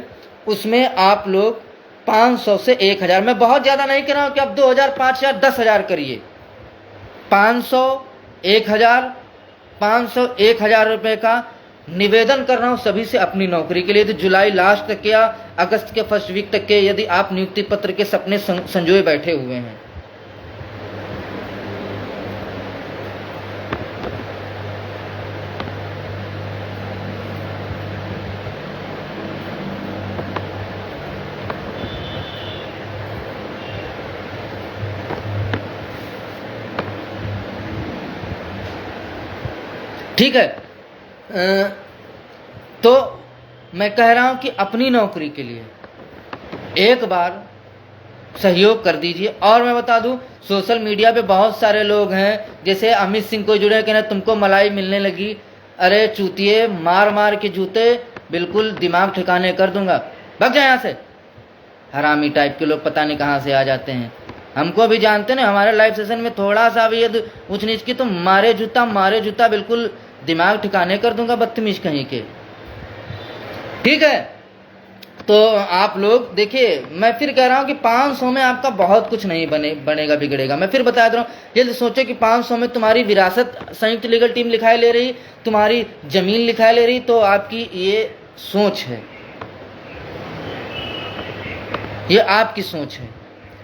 उसमें आप लोग 500 से 1000, मैं बहुत ज़्यादा नहीं कह रहा हूँ कि आप 2000, 5000, 10,000 करिए, 500, 1000, 500, 1000 रुपये का निवेदन कर रहा हूँ सभी से अपनी नौकरी के लिए। तो जुलाई लास्ट तक या अगस्त के फर्स्ट वीक तक के यदि आप नियुक्ति पत्र के सपने संजोए बैठे हुए हैं, ठीक है। तो मैं कह रहा हूं कि अपनी नौकरी के लिए एक बार सहयोग कर दीजिए। और मैं बता दूं, सोशल मीडिया पे बहुत सारे लोग हैं, जैसे अमित सिंह को जुड़े कहना तुमको मलाई मिलने लगी, अरे चूतिए, मार मार के जूते बिल्कुल दिमाग ठिकाने कर दूंगा, भाग जाए यहाँ से। हरामी टाइप के लोग पता नहीं कहाँ से आ जाते हैं, हमको भी जानते ना, हमारे लाइव सेशन में थोड़ा सा भी यदि ऊंच नीच की तो मारे जूता बिल्कुल दिमाग ठिकाने कर दूंगा, बदतमीज कहीं के। ठीक है, तो आप लोग देखिए, मैं फिर कह रहा हूं कि 500 में आपका बहुत कुछ नहीं बनेगा बिगड़ेगा। मैं फिर बता रहा हूं, यदि सोचो कि 500 में तुम्हारी विरासत संयुक्त लीगल टीम लिखाई ले रही, तुम्हारी जमीन लिखाई ले रही, तो आपकी ये सोच है, ये आपकी सोच है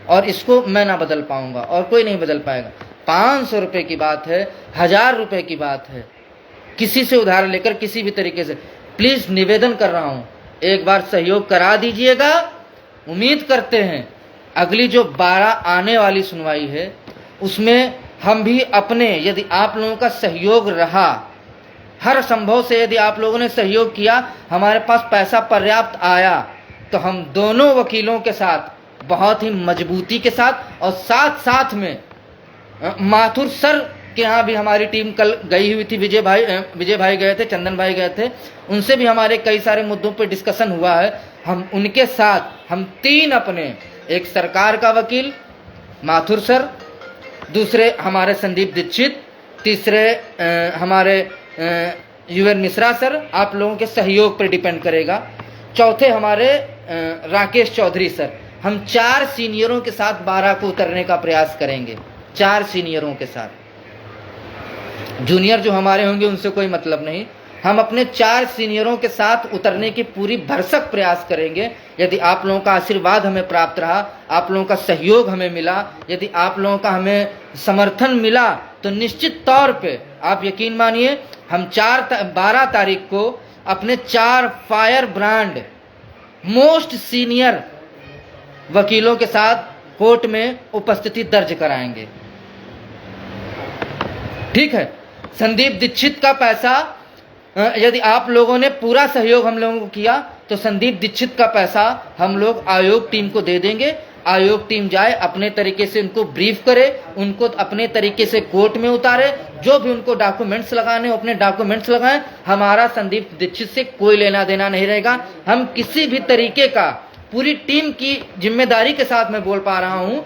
और इसको मैं ना बदल पाऊंगा और कोई नहीं बदल पाएगा। 500 रुपये की बात है, 1000 रुपये की बात है, किसी से उधार लेकर किसी भी तरीके से, प्लीज निवेदन कर रहा हूं, एक बार सहयोग करा दीजिएगा। उम्मीद करते हैं अगली जो 12 आने वाली सुनवाई है उसमें हम भी अपने, यदि आप लोगों का सहयोग रहा, हर संभव से यदि आप लोगों ने सहयोग किया, हमारे पास पैसा पर्याप्त आया, तो हम दोनों वकीलों के साथ बहुत ही मजबूती के साथ और साथ साथ में माथुर सर के यहाँ भी हमारी टीम कल गई हुई थी, विजय भाई गए थे, चंदन भाई गए थे, उनसे भी हमारे कई सारे मुद्दों पर डिस्कशन हुआ है। हम उनके साथ हम 3 अपने एक सरकार का वकील माथुर सर, दूसरे हमारे संदीप दीक्षित, तीसरे हमारे युवन मिश्रा सर, आप लोगों के सहयोग पर डिपेंड करेगा, चौथे हमारे राकेश चौधरी सर। हम 4 सीनियरों के साथ 12 को उतरने का प्रयास करेंगे, 4 सीनियरों के साथ। जूनियर जो हमारे होंगे उनसे कोई मतलब नहीं, हम अपने 4 सीनियरों के साथ उतरने की पूरी भरसक प्रयास करेंगे। यदि आप लोगों का आशीर्वाद हमें प्राप्त रहा, आप लोगों का सहयोग हमें मिला, यदि आप लोगों का हमें समर्थन मिला, तो निश्चित तौर पे आप यकीन मानिए हम 12 तारीख को अपने 4 फायर ब्रांड मोस्ट सीनियर वकीलों के साथ कोर्ट में उपस्थिति दर्ज कराएंगे। ठीक है। संदीप दीक्षित का पैसा, यदि आप लोगों ने पूरा सहयोग हम लोगों को किया तो संदीप दीक्षित का पैसा हम लोग आयोग टीम को दे देंगे। आयोग टीम जाए, अपने तरीके से उनको ब्रीफ करे, उनको अपने तरीके से कोर्ट में उतारे, जो भी उनको डॉक्यूमेंट्स लगाने अपने डॉक्यूमेंट्स लगाएं। हमारा संदीप दीक्षित से कोई लेना देना नहीं रहेगा। हम किसी भी तरीके का, पूरी टीम की जिम्मेदारी के साथ मैं बोल पा रहा हूं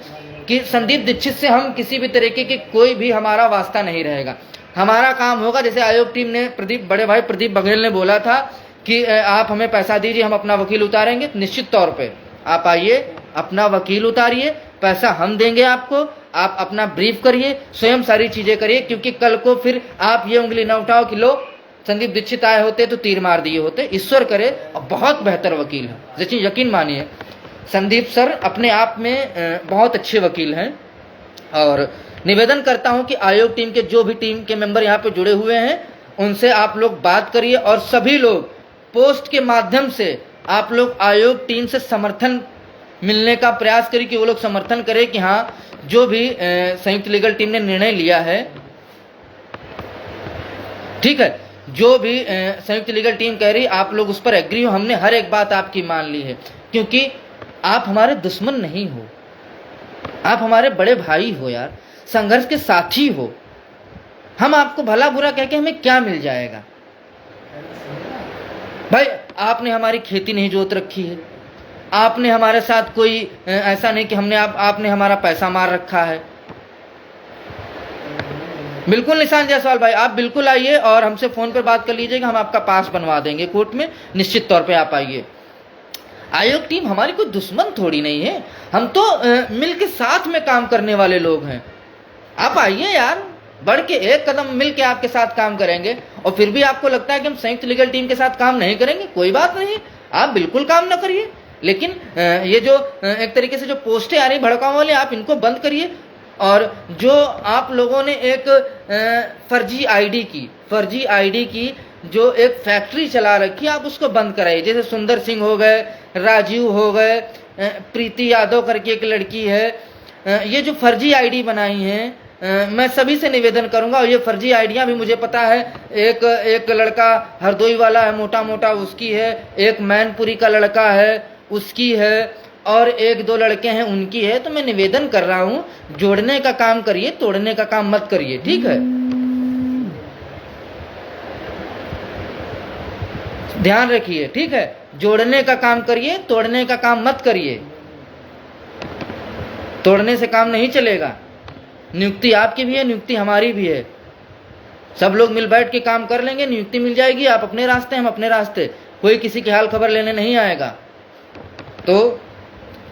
कि संदीप दीक्षित से हम किसी भी तरीके की कोई भी हमारा वास्ता नहीं रहेगा। हमारा काम होगा, जैसे आयोग टीम ने बड़े भाई प्रदीप बघेल ने बोला था कि आप हमें पैसा दीजिए, हम अपना वकील उतारेंगे। निश्चित तौर पे आप आइए, अपना वकील उतारिए, पैसा हम देंगे आपको, आप अपना ब्रीफ करिए, स्वयं सारी चीजें करिए, क्योंकि कल को फिर आप ये उंगली न उठाओ कि लो संदीप दीक्षित आए होते तो तीर मार दिए होते। ईश्वर करे, और बहुत बेहतर वकील है, यकीन मानिए संदीप सर अपने आप में बहुत अच्छे वकील हैं। और निवेदन करता हूं कि आयोग टीम के जो भी टीम के मेंबर यहाँ पे जुड़े हुए हैं उनसे आप लोग बात करिए, और सभी लोग पोस्ट के माध्यम से आप लोग आयोग टीम से समर्थन मिलने का प्रयास करिए, कि वो लोग समर्थन करें कि हाँ जो भी संयुक्त लीगल टीम ने निर्णय लिया है, ठीक है, जो भी संयुक्त लीगल टीम कह रही आप लोग उस पर एग्री हो। हमने हर एक बात आपकी मान ली है, क्योंकि आप हमारे दुश्मन नहीं हो, आप हमारे बड़े भाई हो यार, संघर्ष के साथी हो। हम आपको भला बुरा कह के हमें क्या मिल जाएगा भाई? आपने हमारी खेती नहीं जोत रखी है, आपने हमारे साथ कोई ऐसा नहीं कि आपने हमारा पैसा मार रखा है। बिल्कुल निशान जायसवाल भाई, आप बिल्कुल आइए और हमसे फोन पर बात कर लीजिएगा, हम आपका पास बनवा देंगे कोर्ट में। निश्चित तौर पे आप आइए। आयोग टीम हमारी कोई दुश्मन थोड़ी नहीं है, हम तो मिल के साथ में काम करने वाले लोग हैं। आप आइए यार, बढ़ के एक कदम मिल के आपके साथ काम करेंगे। और फिर भी आपको लगता है कि हम संयुक्त लीगल टीम के साथ काम नहीं करेंगे, कोई बात नहीं, आप बिल्कुल काम ना करिए। लेकिन ये जो एक तरीके से जो पोस्टें आ रही भड़काऊ वाले, आप इनको बंद करिए। और जो आप लोगों ने एक फर्जी आईडी की जो एक फैक्ट्री चला रखी, आप उसको बंद कराइए। जैसे सुंदर सिंह हो गए, राजीव हो गए, प्रीति यादव करके एक लड़की है, ये जो फर्जी आईडी बनाई है, मैं सभी से निवेदन करूंगा। और ये फर्जी आईडियां भी मुझे पता है, एक लड़का हरदोई वाला है, मोटा मोटा, उसकी है, एक मैनपुरी का लड़का है उसकी है, और 1-2 लड़के हैं उनकी है। तो मैं निवेदन कर रहा हूं, जोड़ने का काम करिए, तोड़ने का काम मत करिए, ठीक है? ध्यान रखिए, ठीक है? जोड़ने का काम करिए, तोड़ने का काम मत करिए। तोड़ने से काम नहीं चलेगा। नियुक्ति आपकी भी है, नियुक्ति हमारी भी है। सब लोग मिल बैठ के काम कर लेंगे, नियुक्ति मिल जाएगी। आप अपने रास्ते, हम अपने रास्ते, कोई किसी की हाल खबर लेने नहीं आएगा। तो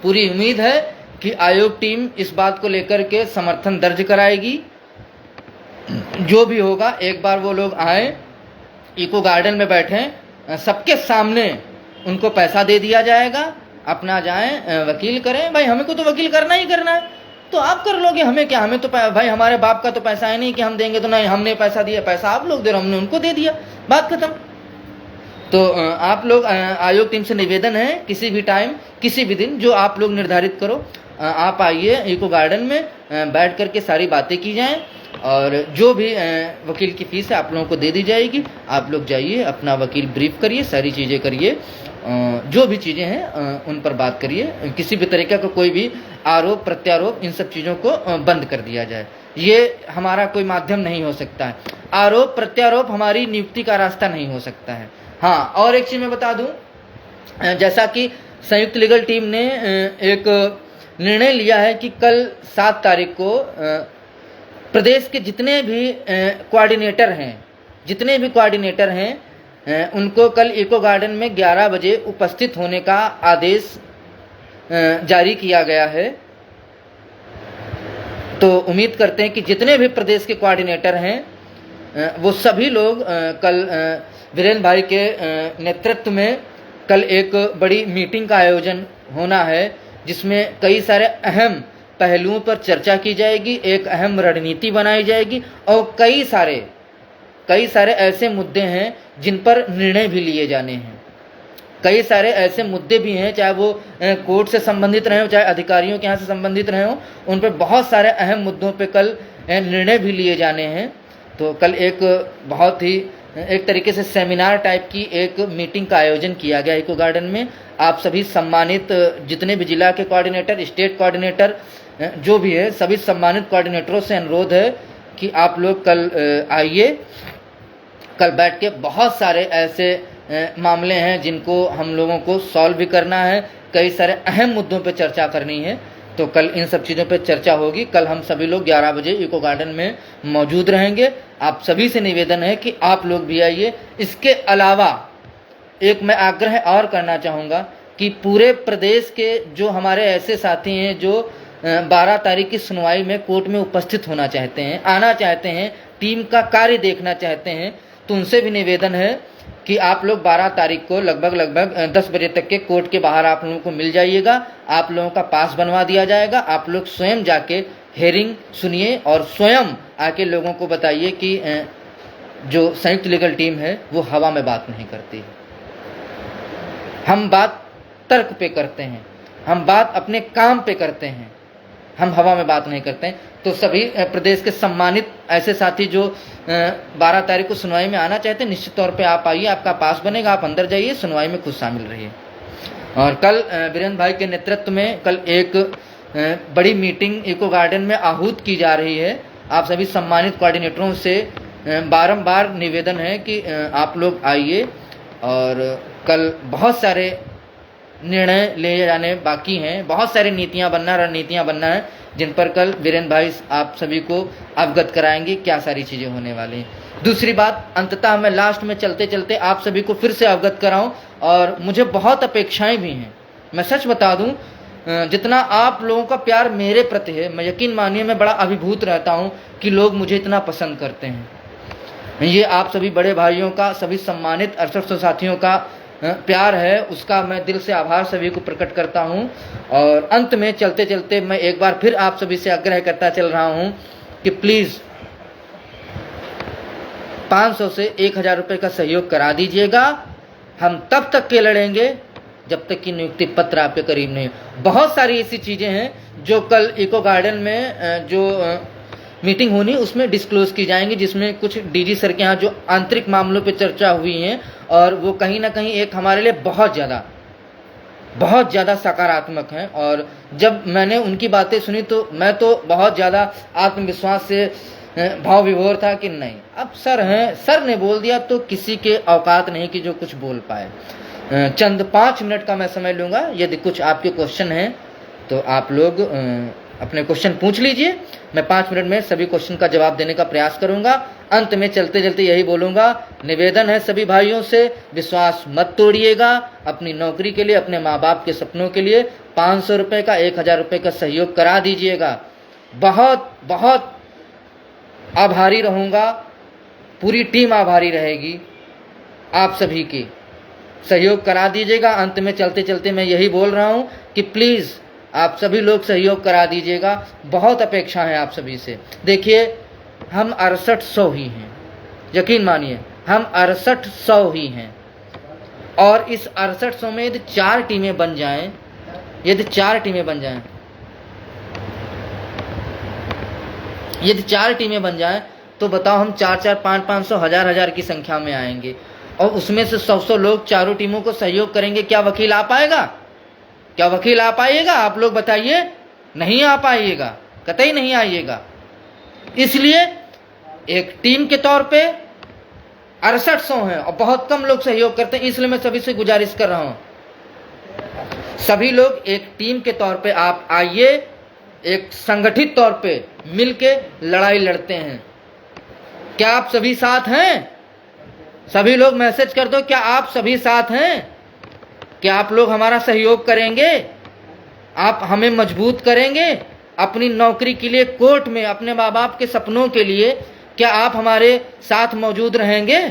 पूरी उम्मीद है कि आयोग टीम इस बात को लेकर के समर्थन दर्ज कराएगी। जो भी होगा, एक बार वो लोग आए, इको गार्डन में बैठें, सबके सामने उनको पैसा दे दिया जाएगा, अपना जाएं वकील करें। भाई हमें को तो वकील करना ही करना है, तो आप कर लोगे, हमें क्या? हमें तो भाई हमारे बाप का तो पैसा है नहीं कि हम देंगे, तो नहीं हमने पैसा दिया, पैसा आप लोग दे रहे, हमने उनको दे दिया, बात खत्म। तो आप लोग, आयोग टीम से निवेदन है, किसी भी टाइम, किसी भी दिन जो आप लोग निर्धारित करो, आप आइए इको गार्डन में, बैठ करके सारी बातें की जाएं, और जो भी वकील की फीस है आप लोगों को दे दी जाएगी। आप लोग जाइए, अपना वकील ब्रीफ करिए, सारी चीज़ें करिए, जो भी चीज़ें हैं उन पर बात करिए। किसी भी तरीके का कोई भी आरोप प्रत्यारोप, इन सब चीज़ों को बंद कर दिया जाए। ये हमारा कोई माध्यम नहीं हो सकता है। आरोप प्रत्यारोप हमारी नियुक्ति का रास्ता नहीं हो सकता है। हाँ, और एक चीज़ मैं बता दूं, जैसा कि संयुक्त लीगल टीम ने एक निर्णय लिया है कि कल 7 तारीख को प्रदेश के जितने भी कोऑर्डिनेटर हैं उनको कल इको गार्डन में 11 बजे उपस्थित होने का आदेश जारी किया गया है। तो उम्मीद करते हैं कि जितने भी प्रदेश के कोऑर्डिनेटर हैं वो सभी लोग कल वीरेंद्र भाई के नेतृत्व में कल एक बड़ी मीटिंग का आयोजन होना है, जिसमें कई सारे अहम पहलुओं पर चर्चा की जाएगी, एक अहम रणनीति बनाई जाएगी और कई सारे ऐसे मुद्दे हैं जिन पर निर्णय भी लिए जाने हैं। कई सारे ऐसे मुद्दे भी हैं, चाहे वो कोर्ट से संबंधित रहे हो, चाहे अधिकारियों के यहाँ से संबंधित रहे हो, उन पर बहुत सारे अहम मुद्दों पे कल निर्णय भी लिए जाने हैं। तो कल एक बहुत ही एक तरीके से सेमिनार टाइप की एक मीटिंग का आयोजन किया गया इको गार्डन में। आप सभी सम्मानित जितने भी जिला के कोऑर्डिनेटर, स्टेट कोऑर्डिनेटर जो भी है, सभी सम्मानित कोऑर्डिनेटरों से अनुरोध है कि आप लोग कल आइए। कल बैठ के बहुत सारे ऐसे मामले हैं जिनको हम लोगों को सॉल्व भी करना है, कई सारे अहम मुद्दों पर चर्चा करनी है। तो कल इन सब चीज़ों पर चर्चा होगी। कल हम सभी लोग 11 बजे इको गार्डन में मौजूद रहेंगे। आप सभी से निवेदन है कि आप लोग भी आइए। इसके अलावा एक मैं आग्रह और करना चाहूँगा कि पूरे प्रदेश के जो हमारे ऐसे साथी हैं जो 12 तारीख की सुनवाई में कोर्ट में उपस्थित होना चाहते हैं, आना चाहते हैं, टीम का कार्य देखना चाहते हैं, तो उनसे भी निवेदन है कि आप लोग 12 तारीख को लगभग 10 बजे तक के कोर्ट के बाहर आप लोगों को मिल जाइएगा। आप लोगों का पास बनवा दिया जाएगा। आप लोग स्वयं जाके हेयरिंग सुनिए और स्वयं आके लोगों को बताइए कि जो संयुक्त लीगल टीम है वो हवा में बात नहीं करती है। हम बात तर्क पे करते हैं, हम बात अपने काम पे करते हैं, हम हवा में बात नहीं करते हैं। तो सभी प्रदेश के सम्मानित ऐसे साथी जो 12 तारीख को सुनवाई में आना चाहते हैं, निश्चित तौर पे आप आइए, आपका पास बनेगा, आप अंदर जाइए, सुनवाई में खुद शामिल रहिए। और कल वीरेंद्र भाई के नेतृत्व में कल एक बड़ी मीटिंग इको गार्डन में आहूत की जा रही है। आप सभी सम्मानित कोऑर्डिनेटरों से बारंबार निवेदन है कि आप लोग आइए। और कल बहुत सारे निर्णय ले जाने बाकी हैं, बहुत सारी नीतियां बनना, रणनीतियां बनना है, जिन पर कल वीरेंद्र भाई आप सभी को अवगत कराएंगे क्या सारी चीज़ें होने वाली हैं। दूसरी बात, अंततः मैं लास्ट में चलते चलते आप सभी को फिर से अवगत कराऊं, और मुझे बहुत अपेक्षाएं भी हैं। मैं सच बता दूं, जितना आप लोगों का प्यार मेरे प्रति है, मैं यकीन मानिए मैं बड़ा अभिभूत रहता हूं कि लोग मुझे इतना पसंद करते हैं। ये आप सभी बड़े भाइयों का, सभी सम्मानित 6800 साथियों का प्यार है, उसका मैं दिल से आभार सभी को प्रकट करता हूं। और अंत में चलते चलते मैं एक बार फिर आप सभी से आग्रह करता चल रहा हूं कि प्लीज़ 500 से 1000 रुपये का सहयोग करा दीजिएगा। हम तब तक के लड़ेंगे जब तक कि नियुक्ति पत्र आपके करीब नहीं। बहुत सारी ऐसी चीज़ें हैं जो कल इको गार्डन में जो मीटिंग होनी उसमें डिस्क्लोज की जाएंगी, जिसमें कुछ डीजी सर के यहाँ जो आंतरिक मामलों पे चर्चा हुई हैं, और वो कहीं ना कहीं एक हमारे लिए बहुत ज़्यादा सकारात्मक हैं। और जब मैंने उनकी बातें सुनी तो मैं तो बहुत ज़्यादा आत्मविश्वास से भाव विभोर था कि नहीं, अब सर हैं, सर ने बोल दिया तो किसी के औकात नहीं कि जो कुछ बोल पाए। चंद 5 मिनट का मैं समय लूँगा। यदि कुछ आपके क्वेश्चन हैं तो आप लोग अपने क्वेश्चन पूछ लीजिए। मैं 5 मिनट में सभी क्वेश्चन का जवाब देने का प्रयास करूंगा। अंत में चलते चलते यही बोलूंगा, निवेदन है सभी भाइयों से, विश्वास मत तोड़िएगा। अपनी नौकरी के लिए, अपने माँ बाप के सपनों के लिए 500 रुपये का, 1000 रुपये का सहयोग करा दीजिएगा। बहुत बहुत आभारी रहूँगा, पूरी टीम आभारी रहेगी। आप सभी की सहयोग करा दीजिएगा। अंत में चलते चलते मैं यही बोल रहा हूँ कि प्लीज़ आप सभी लोग सहयोग करा दीजिएगा। बहुत अपेक्षा है आप सभी से। देखिए, हम 6800 ही हैं, यकीन मानिए हम 6800 ही हैं। और इस 6800 में यदि 4 टीमें बन जाएं, यदि 4 टीमें बन जाएं तो बताओ हम 4-4, 500, 1000 की संख्या में आएंगे। और उसमें से 100 लोग चारों टीमों को सहयोग करेंगे। क्या वकील आ पाएगा? क्या वकील आ पाइएगा? आप लोग बताइए। नहीं आ पाइएगा, कतई नहीं आइएगा। इसलिए एक टीम के तौर पे 6800 हैं और बहुत कम लोग सहयोग करते हैं। इसलिए मैं सभी से गुजारिश कर रहा हूं, सभी लोग एक टीम के तौर पे आप आइए, एक संगठित तौर पे मिलके लड़ाई लड़ते हैं। क्या आप सभी साथ हैं? सभी लोग मैसेज कर दो, क्या आप सभी साथ हैं? क्या आप लोग हमारा सहयोग करेंगे? आप हमें मजबूत करेंगे अपनी नौकरी के लिए कोर्ट में, अपने माँ बाप के सपनों के लिए? क्या आप हमारे साथ मौजूद रहेंगे?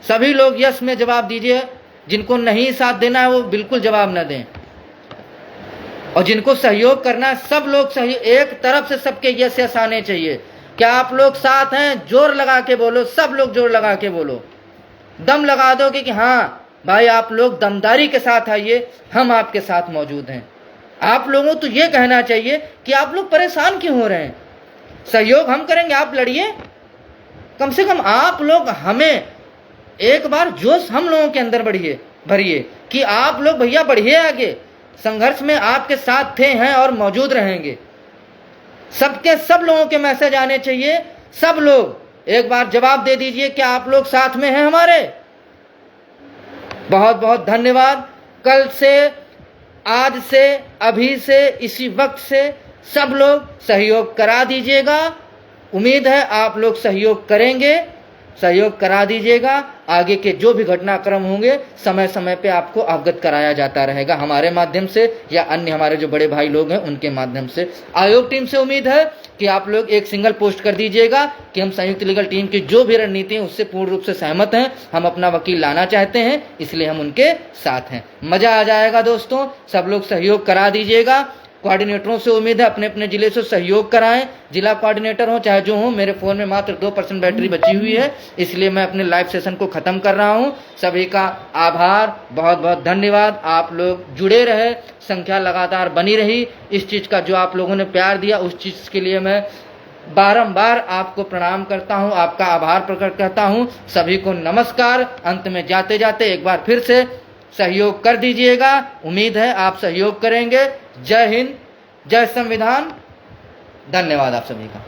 सभी लोग यस में जवाब दीजिए। जिनको नहीं साथ देना है वो बिल्कुल जवाब न दें, और जिनको सहयोग करना है सब लोग सही, एक तरफ से सबके यस यस आने चाहिए। क्या आप लोग साथ हैं? जोर लगा के बोलो, सब लोग जोर लगा के बोलो, दम लगा दो कि हाँ भाई आप लोग दमदारी के साथ आइए, हम आपके साथ मौजूद हैं। आप लोगों तो ये कहना चाहिए कि आप लोग परेशान क्यों हो रहे हैं, सहयोग हम करेंगे, आप लड़िए। कम से कम आप लोग हमें एक बार जोश हम लोगों के अंदर भरिए कि आप लोग भैया बढ़िए आगे, संघर्ष में आपके साथ थे, हैं और मौजूद रहेंगे। सबके सब लोगों के मैसेज आने चाहिए। सब लोग एक बार जवाब दे दीजिए कि आप लोग साथ में हैं हमारे। बहुत बहुत धन्यवाद। कल से, आज से, अभी से, इसी वक्त से सब लोग सहयोग करा दीजिएगा। उम्मीद है आप लोग सहयोग करेंगे, सहयोग करा दीजिएगा। आगे के जो भी घटनाक्रम होंगे समय समय पे आपको अवगत कराया जाता रहेगा, हमारे माध्यम से या अन्य हमारे जो बड़े भाई लोग हैं उनके माध्यम से। आयोग टीम से उम्मीद है कि आप लोग एक सिंगल पोस्ट कर दीजिएगा कि हम संयुक्त लीगल टीम की जो भी रणनीति है उससे पूर्ण रूप से सहमत हैं, हम अपना वकील लाना चाहते हैं, इसलिए हम उनके साथ हैं। मजा आ जाएगा दोस्तों, सब लोग सहयोग करा दीजिएगा। कोऑर्डिनेटरों से उम्मीद है अपने अपने जिले से सहयोग कराएं, जिला कोऑर्डिनेटर हो चाहे जो हो। मेरे फ़ोन में मात्र 2% बैटरी बची हुई है, इसलिए मैं अपने लाइव सेशन को ख़त्म कर रहा हूं। सभी का आभार, बहुत बहुत धन्यवाद। आप लोग जुड़े रहे, संख्या लगातार बनी रही। इस चीज़ का जो आप लोगों ने प्यार दिया उस चीज़ के लिए मैं बारंबार आपको प्रणाम करता हूं, आपका आभार प्रकट करता हूं। सभी को नमस्कार। अंत में जाते जाते एक बार फिर से सहयोग कर दीजिएगा, उम्मीद है आप सहयोग करेंगे। जय हिंद, जय संविधान। धन्यवाद आप सभी का।